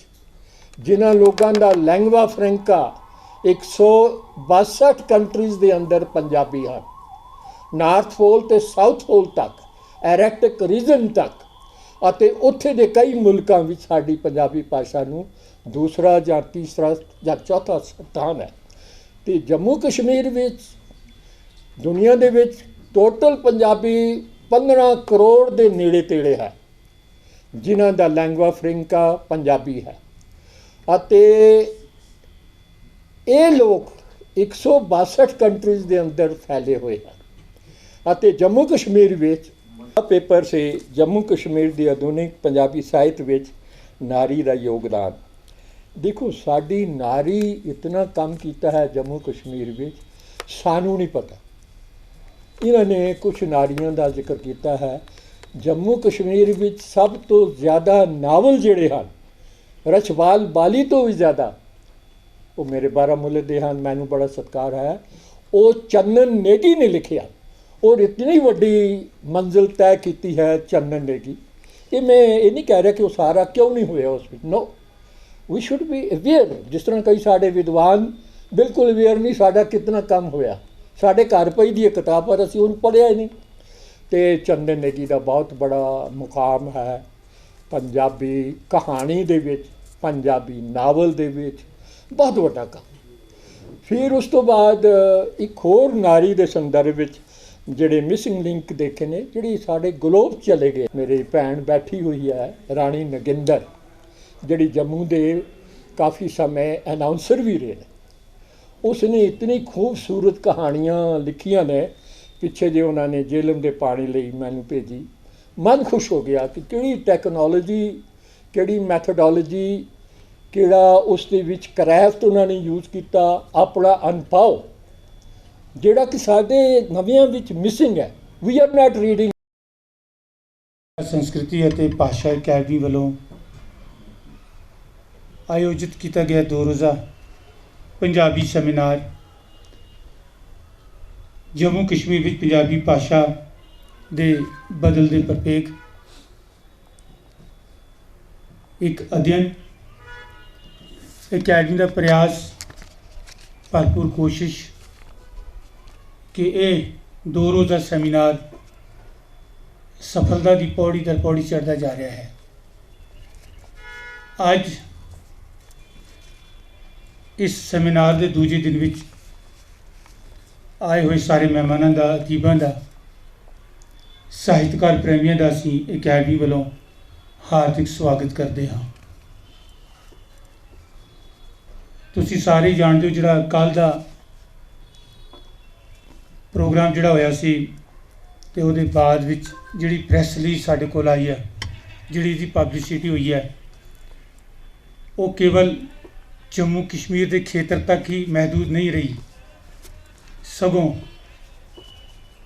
ਜਿਨ੍ਹਾਂ ਲੋਕਾਂ ਦਾ ਲੈਂਗੁਆ ਫਰੈਂਕਾ 162 ਕੰਟਰੀਜ਼ ਦੇ ਅੰਦਰ ਪੰਜਾਬੀ ਹਨ, ਨਾਰਥ ਪੋਲ ਤੇ ਸਾਊਥ ਪੋਲ ਤੱਕ, ਐਰਕਟਿਕ ਰੀਜਨ ਤੱਕ, ਅਤੇ ਉੱਥੇ ਦੇ ਕਈ ਮੁਲਕਾਂ ਵਿੱਚ ਸਾਡੀ ਪੰਜਾਬੀ ਭਾਸ਼ਾ ਨੂੰ ਦੂਸਰਾ ਜਾਂ ਤੀਸਰਾ ਜਾਂ ਚੌਥਾ ਸਥਾਨ ਹੈ। ਅਤੇ ਜੰਮੂ ਕਸ਼ਮੀਰ ਵਿੱਚ ਦੁਨੀਆ ਦੇ ਵਿੱਚ ਟੋਟਲ ਪੰਜਾਬੀ 15 ਕਰੋੜ ਦੇ ਨੇੜੇ ਤੇੜੇ ਹੈ, ਜਿਨ੍ਹਾਂ ਦਾ ਲੈਂਗੁਆ ਫਰੈਂਕਾ ਪੰਜਾਬੀ ਹੈ। ਅਤੇ ਇਹ ਲੋਕ 162 ਕੰਟਰੀਜ਼ ਦੇ ਅੰਦਰ ਫੈਲੇ ਹੋਏ ਹਨ ਅਤੇ ਜੰਮੂ ਕਸ਼ਮੀਰ ਵਿੱਚ ਪੇਪਰ ਸੇ ਜੰਮੂ ਕਸ਼ਮੀਰ ਦੀ ਆਧੁਨਿਕ ਪੰਜਾਬੀ ਸਾਹਿਤ ਵਿੱਚ ਨਾਰੀ ਦਾ ਯੋਗਦਾਨ। ਦੇਖੋ ਸਾਡੀ ਨਾਰੀ ਇਤਨਾ ਕੰਮ ਕੀਤਾ ਹੈ ਜੰਮੂ ਕਸ਼ਮੀਰ ਵਿੱਚ, ਸਾਨੂੰ ਨਹੀਂ ਪਤਾ। ਇਹਨਾਂ ਨੇ ਕੁਝ ਨਾਰੀਆਂ ਦਾ ਜ਼ਿਕਰ ਕੀਤਾ ਹੈ। ਜੰਮੂ ਕਸ਼ਮੀਰ ਵਿੱਚ ਸਭ ਤੋਂ ਜ਼ਿਆਦਾ ਨਾਵਲ ਜਿਹੜੇ ਹਨ, ਰਛਵਾਲ ਬਾਲੀ ਤੋਂ ਵੀ ਜ਼ਿਆਦਾ, ਉਹ ਮੇਰੇ ਬਾਰਾਮੂਲੇ ਦੇ ਹਨ, ਮੈਨੂੰ ਬੜਾ ਸਤਿਕਾਰ ਹੈ। ਉਹ ਚੰਨਨ ਨੇਗੀ ਨੇ ਲਿਖਿਆ ਔਰ ਇਤਨੀ ਵੱਡੀ ਮੰਜ਼ਿਲ ਤੈਅ ਕੀਤੀ ਹੈ ਚੰਨਨ ਨੇਗੀ। ਇਹ ਮੈਂ ਇਹ ਨਹੀਂ ਕਹਿ ਰਿਹਾ ਕਿ ਉਹ ਸਾਰਾ ਕਿਉਂ ਨਹੀਂ ਹੋਇਆ ਉਸ ਵਿੱਚ, ਨੋ, ਵੀ ਸ਼ੁੱਡ ਬੀ ਅਵੇਅਰ। ਜਿਸ ਤਰ੍ਹਾਂ ਕਈ ਸਾਡੇ ਵਿਦਵਾਨ ਬਿਲਕੁਲ ਅਵੇਅਰ ਨਹੀਂ ਸਾਡਾ ਕਿਤਨਾ ਕੰਮ ਹੋਇਆ, ਸਾਡੇ ਘਰ ਪਈ ਦੀ ਇੱਕ ਕਿਤਾਬ ਪਰ ਅਸੀਂ ਉਹਨੂੰ ਪੜ੍ਹਿਆ ਹੀ ਨਹੀਂ। ਅਤੇ ਚੰਦਨ ਨੇਗੀ ਦਾ ਬਹੁਤ ਬੜਾ ਮੁਕਾਮ ਹੈ ਪੰਜਾਬੀ ਕਹਾਣੀ ਦੇ ਵਿੱਚ, ਪੰਜਾਬੀ ਨਾਵਲ ਦੇ ਵਿੱਚ, ਬਹੁਤ ਵੱਡਾ ਕੰਮ। ਫਿਰ ਉਸ ਤੋਂ ਬਾਅਦ ਇੱਕ ਹੋਰ ਨਾਰੀ ਦੇ ਸੰਦਰਭ ਵਿੱਚ ਜਿਹੜੇ ਮਿਸਿੰਗ ਲਿੰਕ ਦੇਖੇ ਨੇ, ਜਿਹੜੀ ਸਾਡੇ ਗਲੋਬ ਚਲੇ ਗਏ। ਮੇਰੀ ਭੈਣ ਬੈਠੀ ਹੋਈ ਹੈ ਰਾਣੀ ਨਗਿੰਦਰ, ਜਿਹੜੀ ਜੰਮੂ ਦੇ ਕਾਫੀ ਸਮੇਂ ਅਨਾਉਂਸਰ ਵੀ ਰਹੇ ਨੇ। ਉਸ ਨੇ ਇਤਨੀ ਖੂਬਸੂਰਤ ਕਹਾਣੀਆਂ ਲਿਖੀਆਂ ਨੇ। ਪਿੱਛੇ ਜੇ ਉਹਨਾਂ ਨੇ ਜੇਲਮ ਦੇ ਪਾਣੀ ਲਈ ਮੈਨੂੰ ਭੇਜੀ, ਮਨ ਖੁਸ਼ ਹੋ ਗਿਆ ਕਿ ਕਿਹੜੀ ਟੈਕਨੋਲੋਜੀ, ਕਿਹੜੀ ਮੈਥਡੋਲੋਜੀ, ਕਿਹੜਾ ਉਸ ਦੇ ਵਿੱਚ ਕਰੈਫਟ ਉਹਨਾਂ ਨੇ ਯੂਜ਼ ਕੀਤਾ, ਆਪਣਾ ਅਨੁਭਵ ਜਿਹੜਾ ਕਿ ਸਾਡੇ ਨਵਿਆਂ ਵਿੱਚ ਮਿਸਿੰਗ ਹੈ। We are not reading. ਸੰਸਕ੍ਰਿਤੀ ਅਤੇ ਭਾਸ਼ਾ ਅਕੈਡਮੀ ਵੱਲੋਂ ਆਯੋਜਿਤ ਕੀਤਾ ਗਿਆ 2 ਰੋਜ਼ਾ ਪੰਜਾਬੀ ਸੈਮੀਨਾਰ ਜੰਮੂ ਕਸ਼ਮੀਰ ਵਿੱਚ ਪੰਜਾਬੀ ਭਾਸ਼ਾ ਦੇ ਬਦਲਦੇ ਪ੍ਰਪੇਖ, ਇੱਕ ਅਧਿਐਨ, ਅਕੈਡਮੀ ਦਾ ਪ੍ਰयास, ਭਰਪੂਰ ਕੋਸ਼ਿਸ਼ ਕਿ ਇਹ 2 ਰੋਜ਼ਾ ਸੈਮੀਨਾਰ ਸਫਲਤਾ ਦੀ ਪੌੜੀ ਦਰ ਪੌੜੀ ਚੜ੍ਹਦਾ ਜਾ ਰਿਹਾ ਹੈ। ਅੱਜ ਇਸ ਸੈਮੀਨਾਰ ਦੇ ਦੂਜੇ ਦਿਨ ਵਿੱਚ ਆਏ ਹੋਏ ਸਾਰੇ ਮਹਿਮਾਨਾਂ ਦਾ, ਅਤੀਬਾਂ ਦਾ, ਸਾਹਿਤਕਾਰ ਪ੍ਰੇਮੀਆਂ ਦਾ ਅਸੀਂ ਅਕੈਡਮੀ ਵੱਲੋਂ ਹਾਰਦਿਕ ਸਵਾਗਤ ਕਰਦੇ ਹਾਂ। ਤੁਸੀਂ ਸਾਰੇ ਜਾਣਦੇ ਹੋ ਜਿਹੜਾ ਕੱਲ੍ਹ ਦਾ ਪ੍ਰੋਗਰਾਮ ਜਿਹੜਾ ਹੋਇਆ ਸੀ ਤੇ ਉਹਦੇ ਬਾਅਦ ਵਿੱਚ ਜਿਹੜੀ ਪ੍ਰੈਸ ਰਿਲੀਜ਼ ਸਾਡੇ ਕੋਲ ਆਈ ਹੈ, ਜਿਹੜੀ ਇਹਦੀ ਪਬਲਿਸਿਟੀ ਹੋਈ ਹੈ, ਉਹ ਕੇਵਲ ਜੰਮੂ ਕਸ਼ਮੀਰ ਦੇ ਖੇਤਰ ਤੱਕ ਹੀ ਮਹਿਦੂਦ ਨਹੀਂ ਰਹੀ, ਸਗੋਂ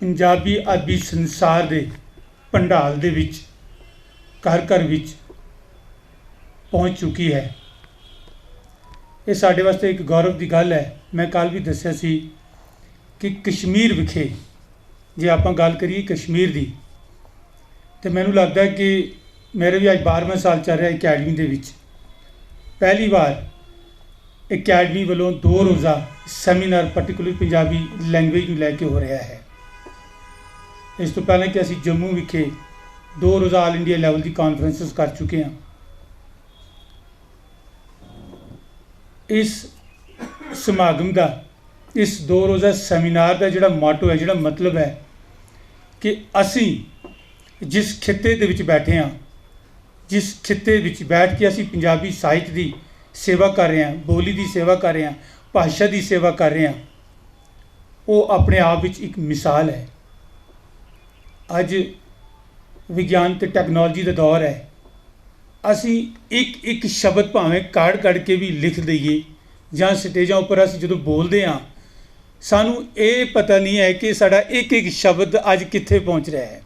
ਪੰਜਾਬੀ ਅਦਬੀ ਸੰਸਾਰ ਦੇ ਭੰਡਾਲ ਦੇ ਵਿੱਚ ਘਰ ਘਰ ਵਿੱਚ ਪਹੁੰਚ ਚੁੱਕੀ ਹੈ। ਇਹ ਸਾਡੇ ਵਾਸਤੇ ਇੱਕ ਗੌਰਵ ਦੀ ਗੱਲ ਹੈ। ਮੈਂ ਕੱਲ੍ਹ ਵੀ ਦੱਸਿਆ ਸੀ ਕਿ ਕਸ਼ਮੀਰ ਵਿਖੇ ਜੇ ਆਪਾਂ ਗੱਲ ਕਰੀਏ ਕਸ਼ਮੀਰ ਦੀ, ਤੇ ਮੈਨੂੰ ਲੱਗਦਾ ਕਿ ਮੇਰੇ ਵੀ ਅੱਜ 12ਵਾਂ ਸਾਲ ਚੱਲ ਰਿਹਾ ਅਕੈਡਮੀ ਦੇ ਵਿੱਚ ਪਹਿਲੀ ਵਾਰ ਅਕੈਡਮੀ ਵੱਲੋਂ 2 ਰੋਜ਼ਾ ਸੈਮੀਨਾਰ ਪਾਰਟਿਕੂਲਰ ਪੰਜਾਬੀ ਲੈਂਗੁਏਜ ਨੂੰ ਲੈ ਕੇ ਹੋ ਰਿਹਾ ਹੈ। ਇਸ ਤੋਂ ਪਹਿਲਾਂ ਕਿ ਅਸੀਂ ਜੰਮੂ ਵਿਖੇ 2 ਰੋਜ਼ਾ ਆਲ ਇੰਡੀਆ ਲੈਵਲ ਦੀ ਕਾਨਫਰੰਸਿਸ ਕਰ ਚੁੱਕੇ ਹਾਂ। ਇਸ ਸਮਾਗਮ ਦਾ, ਇਸ 2 ਰੋਜ਼ਾ ਸੈਮੀਨਾਰ ਦਾ ਜਿਹੜਾ ਮੋਟੋ ਹੈ, ਜਿਹੜਾ ਮਤਲਬ ਹੈ ਕਿ ਅਸੀਂ ਜਿਸ ਖਿੱਤੇ ਦੇ ਵਿੱਚ ਬੈਠੇ ਹਾਂ, ਜਿਸ ਖਿੱਤੇ ਵਿੱਚ ਬੈਠ ਕੇ ਅਸੀਂ ਪੰਜਾਬੀ ਸਾਹਿਤ ਦੀ ਸੇਵਾ ਕਰ ਰਹੇ ਹਾਂ, ਬੋਲੀ ਦੀ ਸੇਵਾ ਕਰ ਰਹੇ ਹਾਂ, ਭਾਸ਼ਾ ਦੀ ਸੇਵਾ ਕਰ ਰਹੇ ਹਾਂ, ਉਹ ਆਪਣੇ ਆਪ ਵਿੱਚ ਇੱਕ ਮਿਸਾਲ ਹੈ। ਅੱਜ ਵਿਗਿਆਨ ਅਤੇ ਟੈਕਨੋਲੋਜੀ ਦਾ ਦੌਰ ਹੈ। ਅਸੀਂ ਇੱਕ ਸ਼ਬਦ ਭਾਵੇਂ ਕੱਢ ਕੇ ਵੀ ਲਿਖ ਦਈਏ, ਜਾਂ ਸਟੇਜਾਂ ਉੱਪਰ ਅਸੀਂ ਜਦੋਂ ਬੋਲਦੇ ਹਾਂ ਸਾਨੂੰ ਇਹ ਪਤਾ ਨਹੀਂ ਹੈ ਕਿ ਸਾਡਾ ਇੱਕ ਸ਼ਬਦ ਅੱਜ ਕਿੱਥੇ ਪਹੁੰਚ ਰਿਹਾ ਹੈ।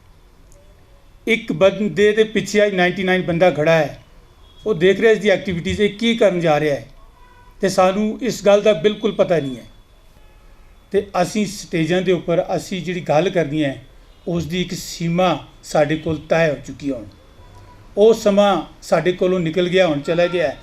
ਇੱਕ ਬੰਦੇ ਦੇ ਪਿੱਛੇ ਅੱਜ 99 ਬੰਦਾ ਖੜਾ ਹੈ, ਉਹ ਦੇਖ ਰਿਹਾ ਇਸ ਦੀ ਐਕਟੀਵਿਟੀਜ਼, ਇਹ ਕੀ ਕਰਨ ਜਾ ਰਿਹਾ ਹੈ, ਅਤੇ ਸਾਨੂੰ ਇਸ ਗੱਲ ਦਾ ਬਿਲਕੁਲ ਪਤਾ ਨਹੀਂ ਹੈ। ਅਤੇ ਅਸੀਂ ਸਟੇਜਾਂ ਦੇ ਉੱਪਰ ਅਸੀਂ ਜਿਹੜੀ ਗੱਲ ਕਰਨੀ ਹੈ ਉਸ ਦੀ ਇੱਕ ਸੀਮਾ ਸਾਡੇ ਕੋਲ ਤੈਅ ਹੋ ਚੁੱਕੀ ਹੈ। ਹੁਣ ਉਹ ਸਮਾਂ ਸਾਡੇ ਕੋਲੋਂ ਨਿਕਲ ਗਿਆ, ਹੁਣ ਚਲਾ ਗਿਆ।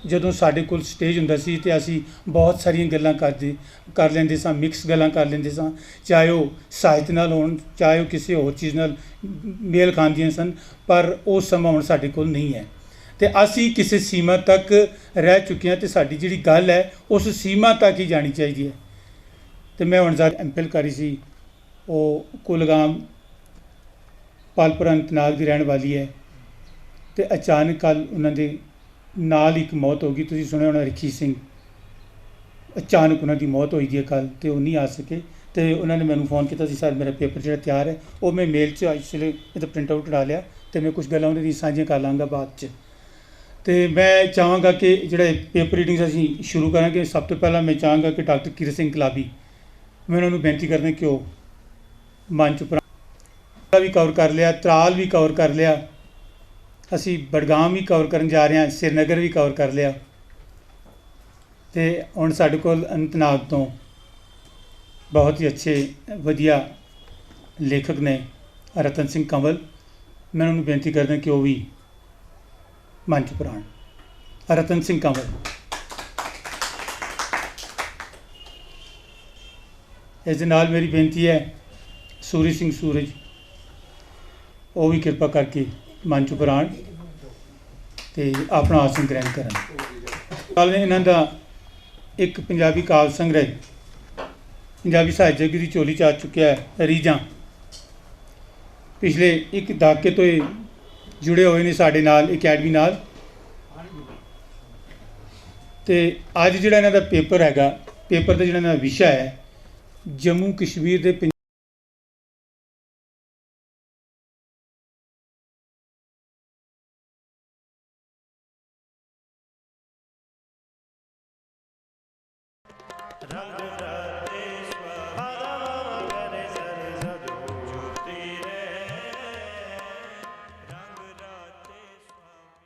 ਜਦੋਂ ਸਾਡੇ ਕੋਲ ਸਟੇਜ ਹੁੰਦਾ ਸੀ ਅਤੇ ਅਸੀਂ ਬਹੁਤ ਸਾਰੀਆਂ ਗੱਲਾਂ ਕਰ ਲੈਂਦੇ ਸਾਂ, ਮਿਕਸ ਗੱਲਾਂ ਕਰ ਲੈਂਦੇ ਸਾਂ, ਚਾਹੇ ਉਹ ਸਾਹਿਤ ਨਾਲ ਹੋਣ, ਚਾਹੇ ਉਹ ਕਿਸੇ ਹੋਰ ਚੀਜ਼ ਨਾਲ ਮੇਲ ਖਾਂਦੀਆਂ ਸਨ, ਪਰ ਉਹ ਸਮਾਂ ਹੁਣ ਸਾਡੇ ਕੋਲ ਨਹੀਂ ਹੈ। ਅਤੇ ਅਸੀਂ ਕਿਸੇ ਸੀਮਾ ਤੱਕ ਰਹਿ ਚੁੱਕੇ ਹਾਂ ਅਤੇ ਸਾਡੀ ਜਿਹੜੀ ਗੱਲ ਹੈ ਉਸ ਸੀਮਾ ਤੱਕ ਹੀ ਜਾਣੀ ਚਾਹੀਦੀ ਹੈ। ਅਤੇ ਮੈਂ ਹੁਣ ਜ਼ਿਆਦਾ MPhil ਕਰੀ ਸੀ, ਉਹ ਕੁਲਗਾਮ ਪਾਲਪੁਰਾ ਅਨੰਤਨਾਗ ਦੀ ਰਹਿਣ ਵਾਲੀ ਹੈ, ਅਤੇ ਅਚਾਨਕ ਕੱਲ੍ਹ ਉਹਨਾਂ ਦੇ ਨਾਲ ਇੱਕ ਮੌਤ ਹੋ ਗਈ। ਤੁਸੀਂ ਸੁਣਿਆ ਹੋਣਾ ਰਿਖੀ ਸਿੰਘ, ਅਚਾਨਕ ਉਹਨਾਂ ਦੀ ਮੌਤ ਹੋਈ ਦੀ ਹੈ ਕੱਲ੍ਹ, ਅਤੇ ਉਹ ਨਹੀਂ ਆ ਸਕੇ। ਅਤੇ ਉਹਨਾਂ ਨੇ ਮੈਨੂੰ ਫੋਨ ਕੀਤਾ ਸੀ, ਸਰ ਮੇਰਾ ਪੇਪਰ ਜਿਹੜਾ ਤਿਆਰ ਹੈ, ਉਹ ਮੈਂ ਮੇਲ 'ਚ ਇਸ ਵੇਲੇ ਇਹਦਾ ਪ੍ਰਿੰਟ ਆਊਟ ਕਢਾ ਲਿਆ, ਅਤੇ ਮੈਂ ਕੁਛ ਗੱਲਾਂ ਉਹਨਾਂ ਦੀ ਸਾਂਝੀਆਂ ਕਰ ਲਾਂਗਾ ਬਾਅਦ 'ਚ। ਅਤੇ ਮੈਂ ਚਾਹਾਂਗਾ ਕਿ ਜਿਹੜਾ ਪੇਪਰ ਰੀਡਿੰਗਸ ਅਸੀਂ ਸ਼ੁਰੂ ਕਰਾਂਗੇ, ਸਭ ਤੋਂ ਪਹਿਲਾਂ ਮੈਂ ਚਾਹਾਂਗਾ ਕਿ ਡਾਕਟਰ ਕੀਰਤ ਸਿੰਘ ਕਲਾਬੀ, ਮੈਂ ਉਹਨਾਂ ਨੂੰ ਬੇਨਤੀ ਕਰਦਾ ਕਿ ਉਹ ਮੰਚ ਉੱਪਰ ਵੀ ਕਵਰ ਕਰ ਲਿਆ, ਤਰਾਲ ਵੀ ਕਵਰ ਕਰ ਲਿਆ, ਅਸੀਂ ਬਡਗਾਮ ਵੀ ਕਵਰ ਕਰਨ ਜਾ ਰਹੇ ਹਾਂ, ਸ਼੍ਰੀਨਗਰ ਵੀ ਕਵਰ ਕਰ ਲਿਆ, ਅਤੇ ਹੁਣ ਸਾਡੇ ਕੋਲ ਅਨੰਤਨਾਗ ਤੋਂ ਬਹੁਤ ਹੀ ਅੱਛੇ ਵਧੀਆ ਲੇਖਕ ਨੇ ਰਤਨ ਸਿੰਘ ਕੰਵਲ, ਮੈਂ ਉਹਨਾਂ ਨੂੰ ਬੇਨਤੀ ਕਰਦਾ ਕਿ ਉਹ ਵੀ ਮੰਚ ਉੱਪਰ ਆਉਣ। ਰਤਨ ਸਿੰਘ ਕੰਵਲ। ਇਸ ਦੇ ਨਾਲ ਮੇਰੀ ਬੇਨਤੀ ਹੈ ਸੂਰਜ ਸਿੰਘ ਸੂਰਜ, ਉਹ ਵੀ ਕਿਰਪਾ ਕਰਕੇ ਮੰਚ ਉੱਪਰ ਆਉਣ ਅਤੇ ਆਪਣਾ ਆਸਣ ਗ੍ਰਹਿਣ ਕਰਨ। ਕੱਲ੍ਹ ਇਹਨਾਂ ਦਾ ਇੱਕ ਪੰਜਾਬੀ ਕਾਵਿ ਸੰਗ੍ਰਹਿ ਪੰਜਾਬੀ ਸਾਹਿਤ ਜਗਤ ਦੀ ਝੋਲੀ 'ਚ ਆ ਚੁੱਕਿਆ ਹੈ, ਰੀਝਾਂ। ਪਿਛਲੇ ਇੱਕ ਦਹਾਕੇ ਤੋਂ ਇਹ ਜੁੜੇ ਹੋਏ ਨੇ ਸਾਡੇ ਨਾਲ, ਅਕੈਡਮੀ ਨਾਲ। ਅਤੇ ਅੱਜ ਜਿਹੜਾ ਇਹਨਾਂ ਦਾ ਪੇਪਰ ਹੈਗਾ, ਪੇਪਰ ਦਾ ਜਿਹੜਾ ਇਹਨਾਂ ਦਾ ਵਿਸ਼ਾ ਹੈ ਜੰਮੂ ਕਸ਼ਮੀਰ ਦੇ रंग